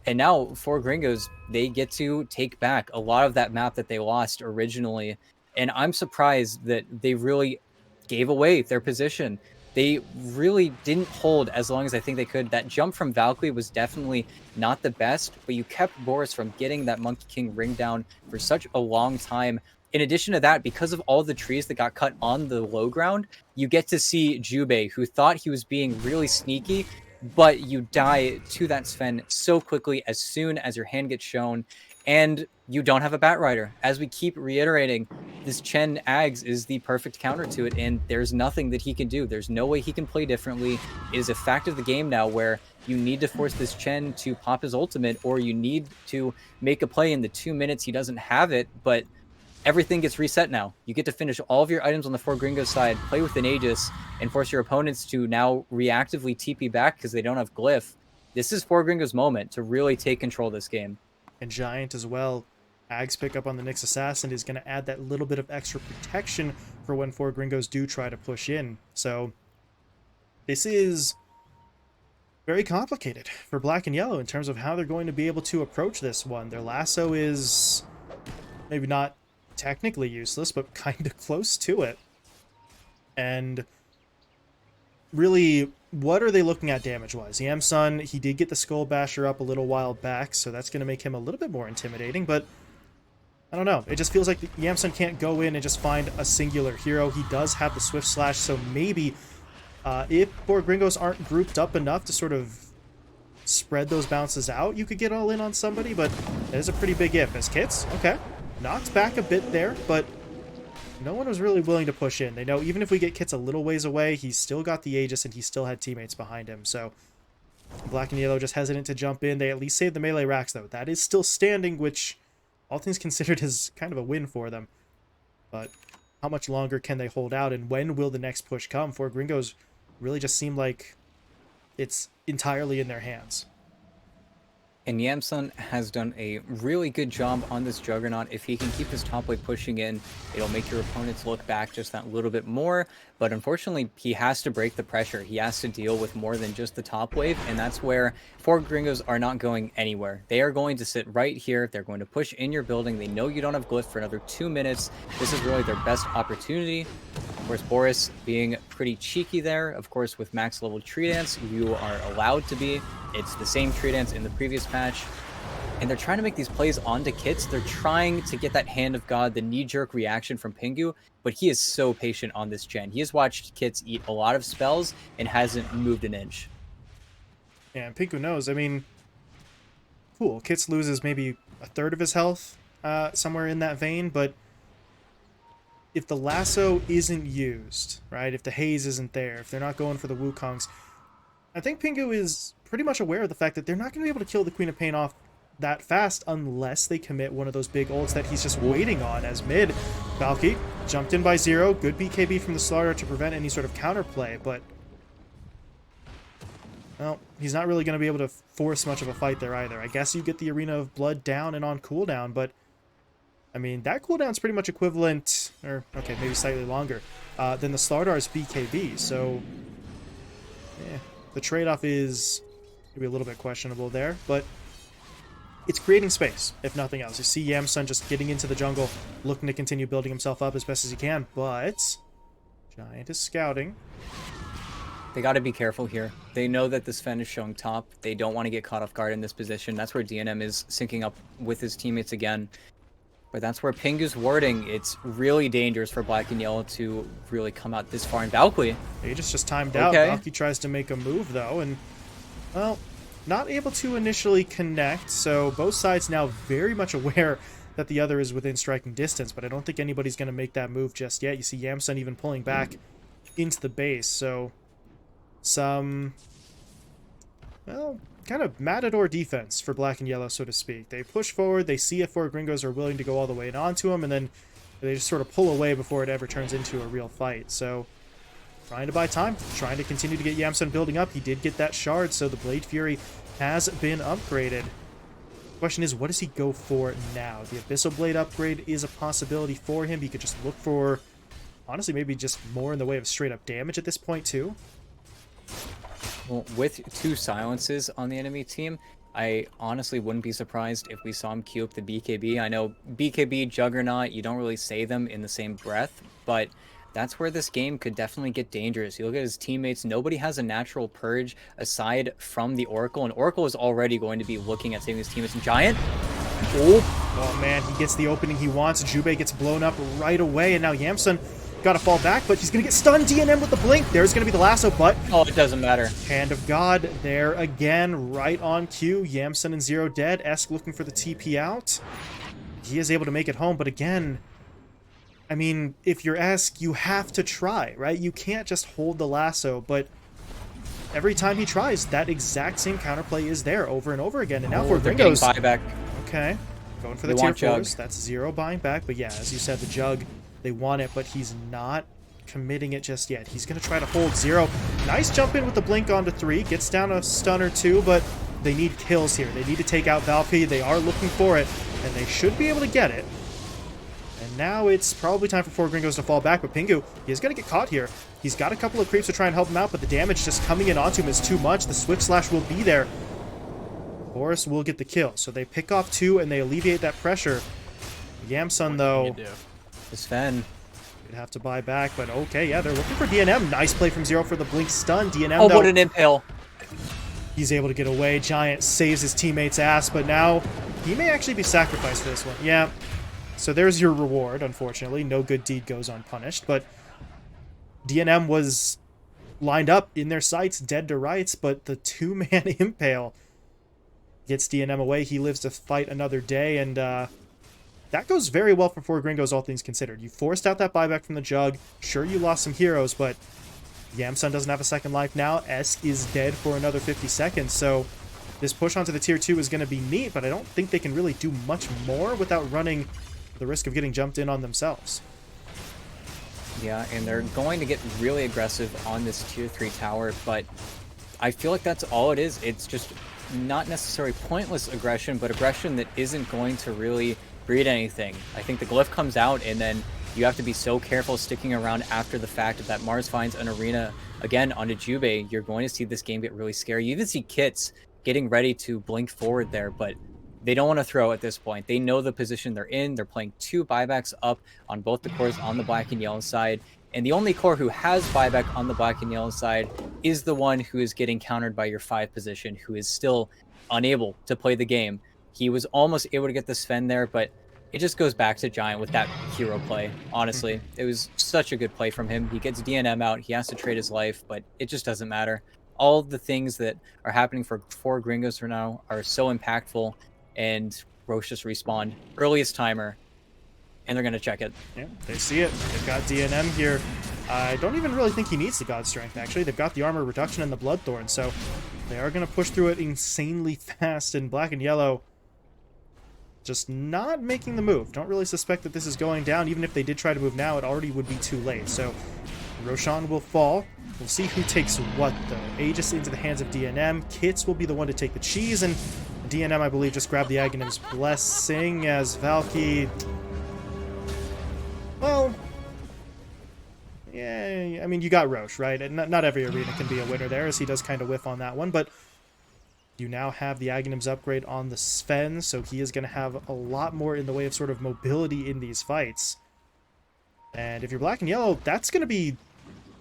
And now, 4 Gringos, they get to take back a lot of that map that they lost originally. And I'm surprised that they really gave away their position. they really didn't hold as long as I think they could. That jump from Valkyrie was definitely not the best, but you kept Boris from getting that Monkey King ring down for such a long time. In addition to that, because of all the trees that got cut on the low ground, you get to see Jubei, who thought he was being really sneaky, but you die to that Sven so quickly as soon as your hand gets shown, and you don't have a Batrider. As we keep reiterating, this Chen Ags is the perfect counter to it, and there's nothing that he can do. There's no way he can play differently. It is a fact of the game now where you need to force this Chen to pop his ultimate, or you need to make a play in the 2 minutes he doesn't have it, but everything gets reset now. You get to finish all of your items on the 4 Gringos side, play with an Aegis, and force your opponents to now reactively TP back because they don't have Glyph. This is 4 Gringos' moment to really take control of this game. And Giant as well. Ag's pickup on the Nyx Assassin is going to add that little bit of extra protection for when 4 Gringos do try to push in. So this is very complicated for Black and Yellow in terms of how they're going to be able to approach this one. Their lasso is maybe not technically useless, but kind of close to it. And really, what are they looking at damage-wise? Yamsun, he did get the Skull Basher up a little while back, so that's going to make him a little bit more intimidating, but I don't know. It just feels like Yamsun can't go in and just find a singular hero. He does have the Swift Slash, so maybe if 4 Gringos aren't grouped up enough to sort of spread those bounces out, you could get all in on somebody, but that is a pretty big if. As Kits, okay, knocked back a bit there, but no one was really willing to push in. They know even if we get Kits a little ways away, he's still got the Aegis and he still had teammates behind him. So Black and Yellow just hesitant to jump in. They at least saved the melee racks, though. That is still standing, which all things considered is kind of a win for them. But how much longer can they hold out, and when will the next push come? 4 Gringos really just seem like it's entirely in their hands. And Yamsun has done a really good job on this Juggernaut. If he can keep his top wave pushing in, it'll make your opponents look back just that little bit more. But unfortunately, he has to break the pressure. He has to deal with more than just the top wave, and that's where 4 Gringos are not going anywhere. They are going to sit right here. They're going to push in your building. They know you don't have Glyph for another 2 minutes. This is really their best opportunity. Of course, Boris being pretty cheeky there. Of course, with max level tree dance, you are allowed to be. It's the same tree dance in the previous patch. And they're trying to make these plays onto Kits. They're trying to get that Hand of God, the knee-jerk reaction from Pingu, but he is so patient on this gen. He has watched Kits eat a lot of spells and hasn't moved an inch. Yeah, and Pingu knows. I mean, cool. Kits loses maybe a third of his health, somewhere in that vein, but if the lasso isn't used, right, if the haze isn't there, if they're not going for the Wukongs, I think Pingu is pretty much aware of the fact that they're not going to be able to kill the Queen of Pain off that fast unless they commit one of those big ults that he's just waiting on. As mid, Valky jumped in by 0. Good BKB from the Slaughter to prevent any sort of counterplay, but well, he's not really going to be able to force much of a fight there either. I guess you get the Arena of Blood down and on cooldown, but I mean, that cooldown's pretty much equivalent, or okay, maybe slightly longer, than the Slardar's BKB, so the trade-off is maybe a little bit questionable there, but it's creating space, if nothing else. You see Yamsun just getting into the jungle, looking to continue building himself up as best as he can, but Giant is scouting. They got to be careful here. They know that this Sven is showing top. They don't want to get caught off guard in this position. That's where DNM is syncing up with his teammates again. But that's where Pingu's warding. It's really dangerous for Black and Yellow to really come out this far. And Valkyrie. He just timed out. Valky tries to make a move, though, and, well, not able to initially connect, so both sides now very much aware that the other is within striking distance, but I don't think anybody's going to make that move just yet. You see Yamsun even pulling back into the base, so some, well, kind of matador defense for Black and Yellow, so to speak. They push forward, they see if 4 Gringos are willing to go all the way and onto him, and then they just sort of pull away before it ever turns into a real fight. So trying to buy time, trying to continue to get Yamsun building up. He did get that shard, so the Blade Fury has been upgraded. Question is, what does he go for now? The Abyssal Blade upgrade is a possibility for him. He could just look for, honestly, maybe just more in the way of straight-up damage at this point, too. Well, with 2 silences on the enemy team, I honestly wouldn't be surprised if we saw him queue up the BKB. I know BKB, Juggernaut, you don't really say them in the same breath, but that's where this game could definitely get dangerous. You look at his teammates, nobody has a natural purge aside from the Oracle, and Oracle is already going to be looking at saving his teammates. And Giant, Oh man, he gets the opening he wants. Jubei gets blown up right away, and now Yamsun got to fall back, but he's going to get stunned. DNM with the blink. There's going to be the lasso, but oh, it doesn't matter. Hand of God there again, right on cue. Yamsun and Zero dead. Esk looking for the TP out. He is able to make it home, but again, I mean, if you're Esk, you have to try, right? You can't just hold the lasso, but every time he tries, that exact same counterplay is there over and over again. And now for Gringos. Buyback. Okay, going for the tier 4s. That's Zero buying back, but yeah, as you said, the Jug, they want it, but he's not committing it just yet. He's going to try to hold Zero. Nice jump in with the blink onto 3. Gets down a stun or 2, but they need kills here. They need to take out Valkyrie. They are looking for it, and they should be able to get it. And now it's probably time for 4 Gringos to fall back, but Pingu, he is going to get caught here. He's got a couple of creeps to try and help him out, but the damage just coming in onto him is too much. The Swift Slash will be there. Boris will get the kill. So they pick off 2 and they alleviate that pressure. Yamsun, though, Sven could have to buy back, but okay, yeah, they're looking for DNM. Nice play from Zero for the blink stun. DNM, oh, though, what an impale. He's able to get away. Giant saves his teammate's ass, but now he may actually be sacrificed for this one. Yeah, so there's your reward, unfortunately. No good deed goes unpunished, but DNM was lined up in their sights, dead to rights, but the 2-man impale gets DNM away. He lives to fight another day, and that goes very well for 4 Gringos, all things considered. You forced out that buyback from the Jug. Sure, you lost some heroes, but Yamsun doesn't have a second life now. Esk is dead for another 50 seconds, so this push onto the tier 2 is going to be neat, but I don't think they can really do much more without running the risk of getting jumped in on themselves. Yeah, and they're going to get really aggressive on this tier 3 tower, but I feel like that's all it is. It's just not necessarily pointless aggression, but aggression that isn't going to really breed anything. I think the glyph comes out, and then you have to be so careful sticking around after the fact. If that Mars finds an arena again onto Jubei, you're going to see this game get really scary. You even see Kits getting ready to blink forward there, but they don't want to throw at this point. They know the position they're in. They're playing 2 buybacks up on both the cores on the black and yellow side. And the only core who has buyback on the black and yellow side is the one who is getting countered by your 5 position, who is still unable to play the game. He was almost able to get the Sven there, but it just goes back to Giant with that hero play. Honestly, it was such a good play from him. He gets DNM out. He has to trade his life, but it just doesn't matter. All the things that are happening for 4 Gringos right now are so impactful, and Roche just respawned. Earliest timer, and they're going to check it. Yeah, they see it. They've got DNM here. I don't even really think he needs the God Strength, actually. They've got the armor reduction and the Bloodthorn, so they are going to push through it insanely fast. In black and yellow, just not making the move. Don't really suspect that this is going down. Even if they did try to move now, it already would be too late. So Roshan will fall. We'll see who takes what, though. Aegis into the hands of DNM. Kits will be the one to take the cheese, and DNM, I believe, just grabbed the Aghanim's Blessing as Valky. Well, yeah, I mean, you got Roche, right? And not every arena can be a winner there, as he does kind of whiff on that one, but you now have the Aghanim's upgrade on the Sven, so he is going to have a lot more in the way of sort of mobility in these fights. And if you're black and yellow, that's going to be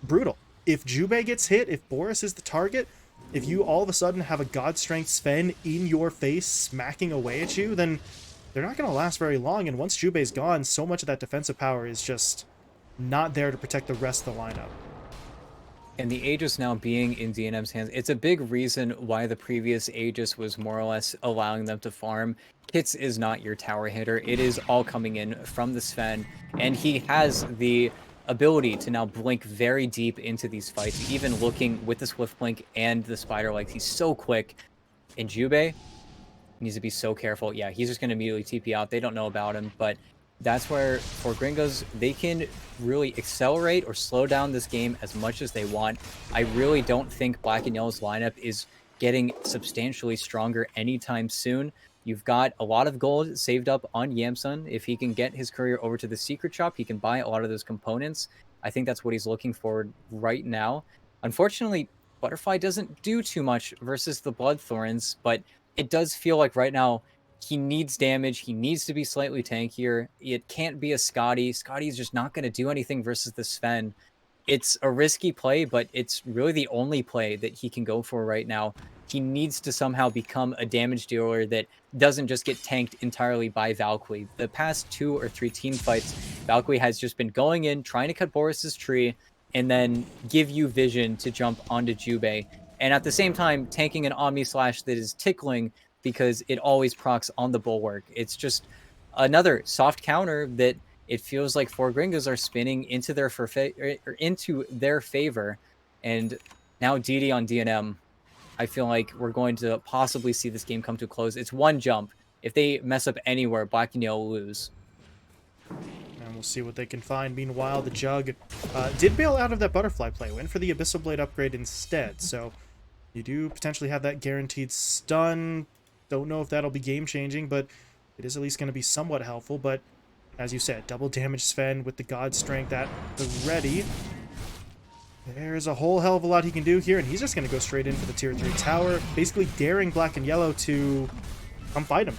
brutal. If Jubei gets hit, if Boris is the target, if you all of a sudden have a God Strength Sven in your face smacking away at you, then they're not going to last very long. And once Jubei's gone, so much of that defensive power is just not there to protect the rest of the lineup. And the Aegis now being in DNM's hands, it's a big reason why the previous Aegis was more or less allowing them to farm. Kits is not your tower hitter. It is all coming in from the Sven, and he has the ability to now blink very deep into these fights, even looking with the Swift Blink and the Spider Legs. He's so quick. And Jubei needs to be so careful. Yeah, he's just going to immediately TP out. They don't know about him, but that's where, for Gringos, they can really accelerate or slow down this game as much as they want. I really don't think Black and Yellow's lineup is getting substantially stronger anytime soon. You've got a lot of gold saved up on Yamsun. If he can get his courier over to the secret shop, he can buy a lot of those components. I think that's what he's looking for right now. Unfortunately, Butterfly doesn't do too much versus the Bloodthorns, but it does feel like right now he needs damage. He needs to be slightly tankier. It can't be a Scotty. Scotty's just not going to do anything versus the Sven. It's a risky play, but it's really the only play that he can go for right now. He needs to somehow become a damage dealer that doesn't just get tanked entirely by Valkyrie. The past 2 or 3 team fights, Valkyrie has just been going in, trying to cut Boris's tree, and then give you vision to jump onto Jubei. And at the same time, tanking an Omni Slash that is tickling because it always procs on the Bulwark. It's just another soft counter that it feels like 4Gringos are spinning into their favor. And now DD on DNM, I feel like we're going to possibly see this game come to a close. It's one jump. If they mess up anywhere, Black and Yellow lose. And we'll see what they can find. Meanwhile, the Jug did bail out of that Butterfly play. Went for the Abyssal Blade upgrade instead. So you do potentially have that guaranteed stun. Don't know if that'll be game-changing, but it is at least going to be somewhat helpful. But as you said, double damage Sven with the God Strength at the ready. There's a whole hell of a lot he can do here, and he's just going to go straight in for the tier 3 tower, basically daring Black and Yellow to come fight him.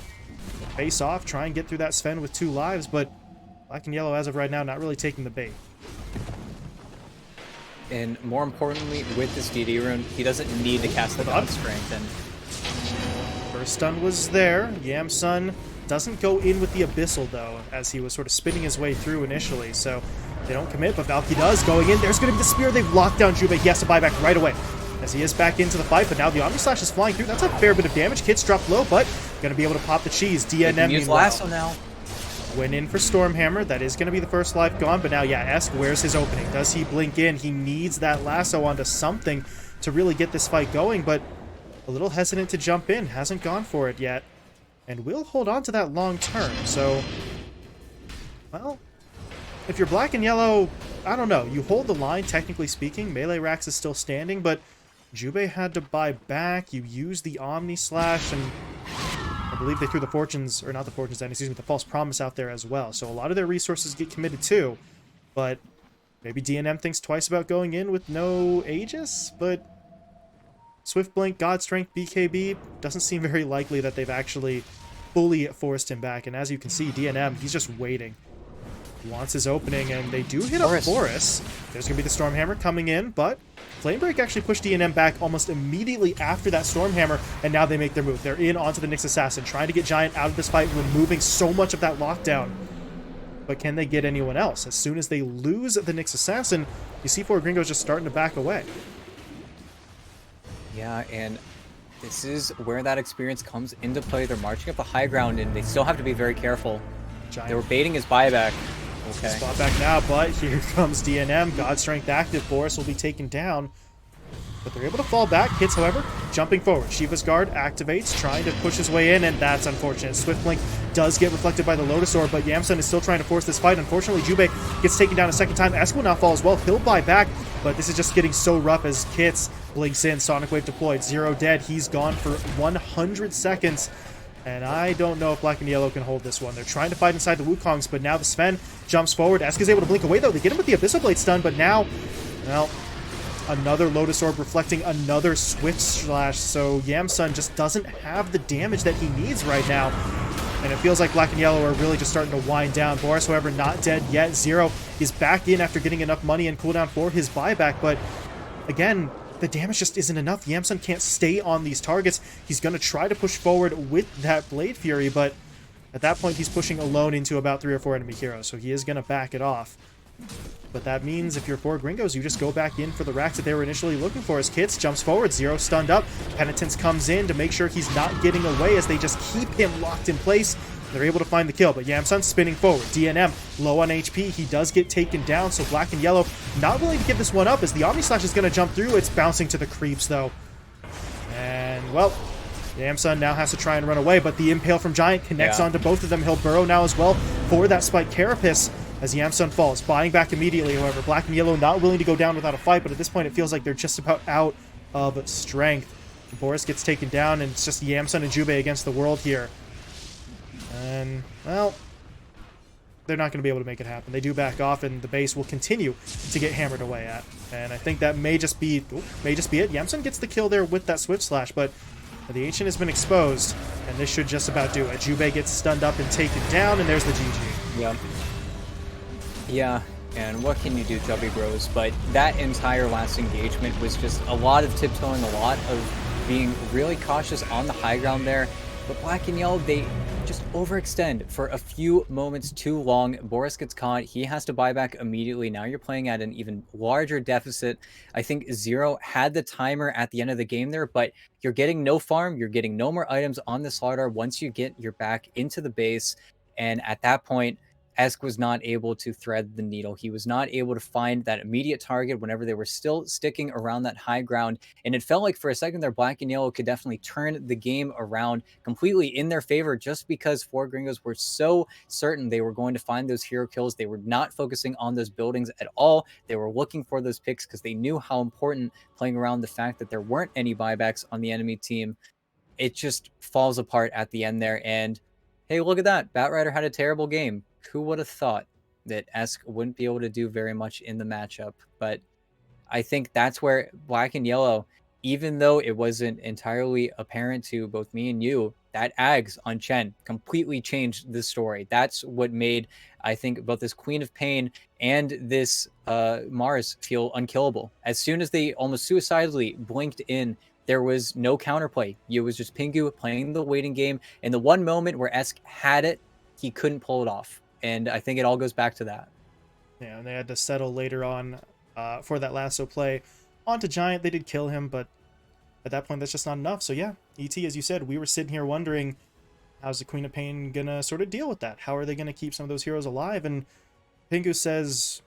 Face off, try and get through that Sven with 2 lives, but Black and Yellow, as of right now, not really taking the bait. And more importantly, with this DD rune, he doesn't need to cast the God Strength. And first stun was there. Yamsun doesn't go in with the Abyssal, though, as he was sort of spinning his way through initially, so they don't commit, but Valky does. Going in, there's going to be the spear. They've locked down Jubei. He has to buy back right away, as he is back into the fight, but now the Omni Slash is flying through. That's a fair bit of damage. Kits drop low, but going to be able to pop the cheese. DNM, use lasso now. Went in for Stormhammer. That is going to be the first life gone, but now, yeah, Esk, where's his opening? Does he blink in? He needs that lasso onto something to really get this fight going, but a little hesitant to jump in. Hasn't gone for it yet, and will hold on to that long term. So, well, if you're Black and Yellow, I don't know. You hold the line, technically speaking. Melee Rax is still standing, but Jubei had to buy back. You use the Omni Slash, and I believe they threw the Fortunes, or not the Fortunes, excuse me, the False Promise out there as well. So a lot of their resources get committed too, but maybe DNM thinks twice about going in with no Aegis, but Swift Blink, God Strength, BKB, doesn't seem very likely that they've actually fully forced him back. And as you can see, DNM, he's just waiting. He wants his opening, and they do hit up Boris. There's going to be the Stormhammer coming in, but Flamebreak actually pushed DNM back almost immediately after that Stormhammer, and now they make their move. They're in onto the Nyx Assassin, trying to get Giant out of this fight, removing so much of that lockdown. But can they get anyone else? As soon as they lose the Nyx Assassin, you see 4Gringos just starting to back away. Yeah, and this is where that experience comes into play. They're marching up the high ground, and they still have to be very careful. Giant. They were baiting his buyback. Okay. Spot back now, but here comes DNM. God Strength active. Boris will be taken down. But they're able to fall back. Hits, however, jumping forward. Shiva's Guard activates, trying to push his way in, and that's unfortunate. Swift Blink does get reflected by the Lotus Orb, but Yamsun is still trying to force this fight. Unfortunately, Jubei gets taken down a second time. Esk will now fall as well. He'll buy back, but this is just getting so rough as Kits blinks in. Sonic Wave deployed. Zero dead. He's gone for 100 seconds. And I don't know if Black and Yellow can hold this one. They're trying to fight inside the Wukongs, but now the Sven jumps forward. Esk is able to blink away, though. They get him with the Abyssal Blade stun, but now, well, another Lotus Orb reflecting another Swift Slash, so Yamsun just doesn't have the damage that he needs right now. And it feels like Black and Yellow are really just starting to wind down. Boris, however, not dead yet. Zero is back in after getting enough money and cooldown for his buyback, but again, the damage just isn't enough. Yamsun can't stay on these targets. He's going to try to push forward with that Blade Fury, but at that point he's pushing alone into about 3 or 4 enemy heroes, so he is going to back it off. But that means if you're 4Gringos, you just go back in for the racks that they were initially looking for. As Kits jumps forward, Zero stunned up. Penitence comes in to make sure he's not getting away as they just keep him locked in place. They're able to find the kill, but Yamsun spinning forward. DNM low on HP. He does get taken down, so Black and Yellow not willing to give this one up as the Omni Slash is going to jump through. It's bouncing to the creeps, though. And, well, Yamsun now has to try and run away, but the Impale from Giant connects onto both of them. He'll burrow now as well for that Spike Carapace as Yamsun falls. Buying back immediately, however. Black and Yellow not willing to go down without a fight, but at this point it feels like they're just about out of strength. Boris gets taken down, and it's just Yamsun and Jubei against the world here. And, well, they're not going to be able to make it happen. They do back off, and the base will continue to get hammered away at. And I think that may just be it. Yamsun gets the kill there with that Swift Slash, but But the Ancient has been exposed, and this should just about do it. Jubei gets stunned up and taken down, and there's the GG. Yeah. Yeah, and what can you do, Chubby Bros? But that entire last engagement was just a lot of tiptoeing, a lot of being really cautious on the high ground there. But Black and Yellow, they just overextend for a few moments too long. Boris gets caught. He has to buy back immediately. Now you're playing at an even larger deficit. I think Zero had the timer at the end of the game there, but you're getting no farm. You're getting no more items on the slaughter once you get your back into the base. And at that point, Esk was not able to thread the needle. He was not able to find that immediate target whenever they were still sticking around that high ground. And it felt like for a second there, Black and Yellow could definitely turn the game around completely in their favor just because four Gringos were so certain they were going to find those hero kills. They were not focusing on those buildings at all. They were looking for those picks because they knew how important playing around the fact that there weren't any buybacks on the enemy team. It just falls apart at the end there. And hey, look at that. Batrider had a terrible game. Who would have thought that Esk wouldn't be able to do very much in the matchup? But I think that's where Black and Yellow, even though it wasn't entirely apparent to both me and you, that Ags on Chen completely changed the story. That's what made, I think, both this Queen of Pain and this Mars feel unkillable. As soon as they almost suicidally blinked in, there was no counterplay. It was just Pingu playing the waiting game. And the one moment where Esk had it, he couldn't pull it off. And I think it all goes back to that. Yeah, and they had to settle later on for that lasso play onto Giant. They did kill him, but at that point, that's just not enough. So yeah, ET, as you said, we were sitting here wondering, how's the Queen of Pain gonna sort of deal with that? How are they gonna keep some of those heroes alive? And Pingu says,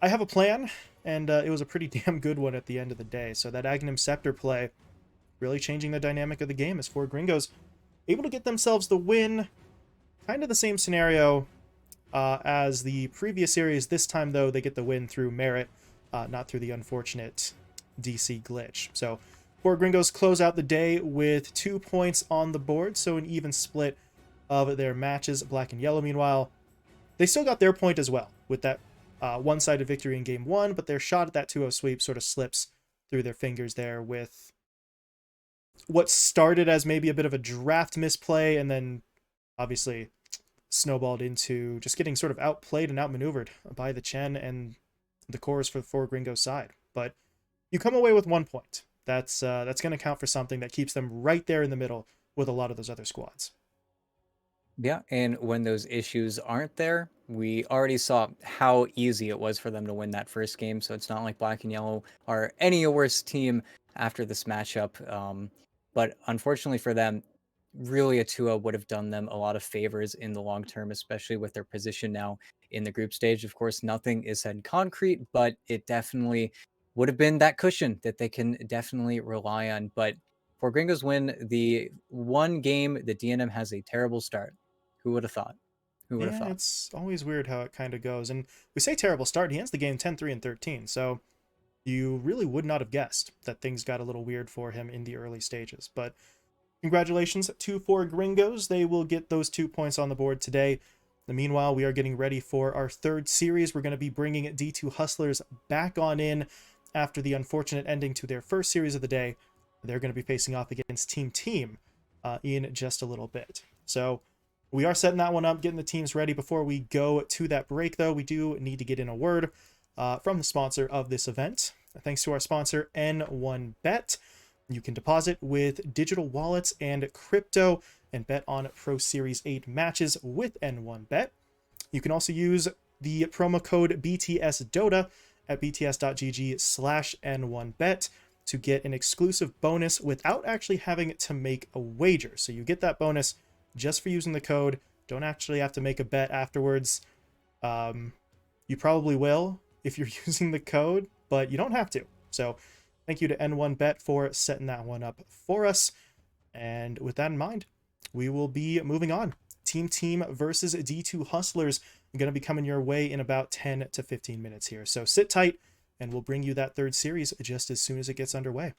I have a plan, and it was a pretty damn good one at the end of the day. So that Aghanim Scepter play really changing the dynamic of the game as four Gringos able to get themselves the win. Kind of the same scenario as the previous series. This time, though, they get the win through merit, not through the unfortunate DC glitch. So, four Gringos close out the day with 2 points on the board, so an even split of their matches. Black and Yellow, meanwhile, they still got their point as well with that one-sided victory in Game 1, but their shot at that 2-0 sweep sort of slips through their fingers there with what started as maybe a bit of a draft misplay and then obviously snowballed into just getting sort of outplayed and outmaneuvered by the Chen and the cores for the four Gringos side. But you come away with 1 point. That's going to count for something that keeps them right there in the middle with a lot of those other squads. Yeah, and when those issues aren't there, we already saw how easy it was for them to win that first game. So it's not like Black and Yellow are any worse team after this matchup. But unfortunately for them, really a 2-0 would have done them a lot of favors in the long term, especially with their position now in the group stage. Of course, nothing is said concrete, but it definitely would have been that cushion that they can definitely rely on. But for Gringos win the one game, the DNM has a terrible start. Who would have thought? Who would have Yeah, thought? it's always weird how it kind of goes. And we say terrible start. He ends the game 10-3 and 13. So you really would not have guessed that things got a little weird for him in the early stages. But congratulations to four Gringos. They will get those 2 points on the board today. Meanwhile, we are getting ready for our third series. We're going to be bringing D2 Hustlers back on in after the unfortunate ending to their first series of the day. They're going to be facing off against Team Team in just a little bit. So we are setting that one up, getting the teams ready. Before we go to that break, though, we do need to get in a word from the sponsor of this event. Thanks to our sponsor, N1Bet. You can deposit with digital wallets and crypto and bet on Pro Series 8 matches with N1Bet. You can also use the promo code BTS Dota at bts.gg/N1Bet to get an exclusive bonus without actually having to make a wager. So you get that bonus just for using the code. Don't actually have to make a bet afterwards. You probably will if you're using the code, but you don't have to. So thank you to N1Bet for setting that one up for us. And with that in mind, we will be moving on. Team Team versus D2 Hustlers. I'm going to be coming your way in about 10 to 15 minutes here. So sit tight, and we'll bring you that third series just as soon as it gets underway.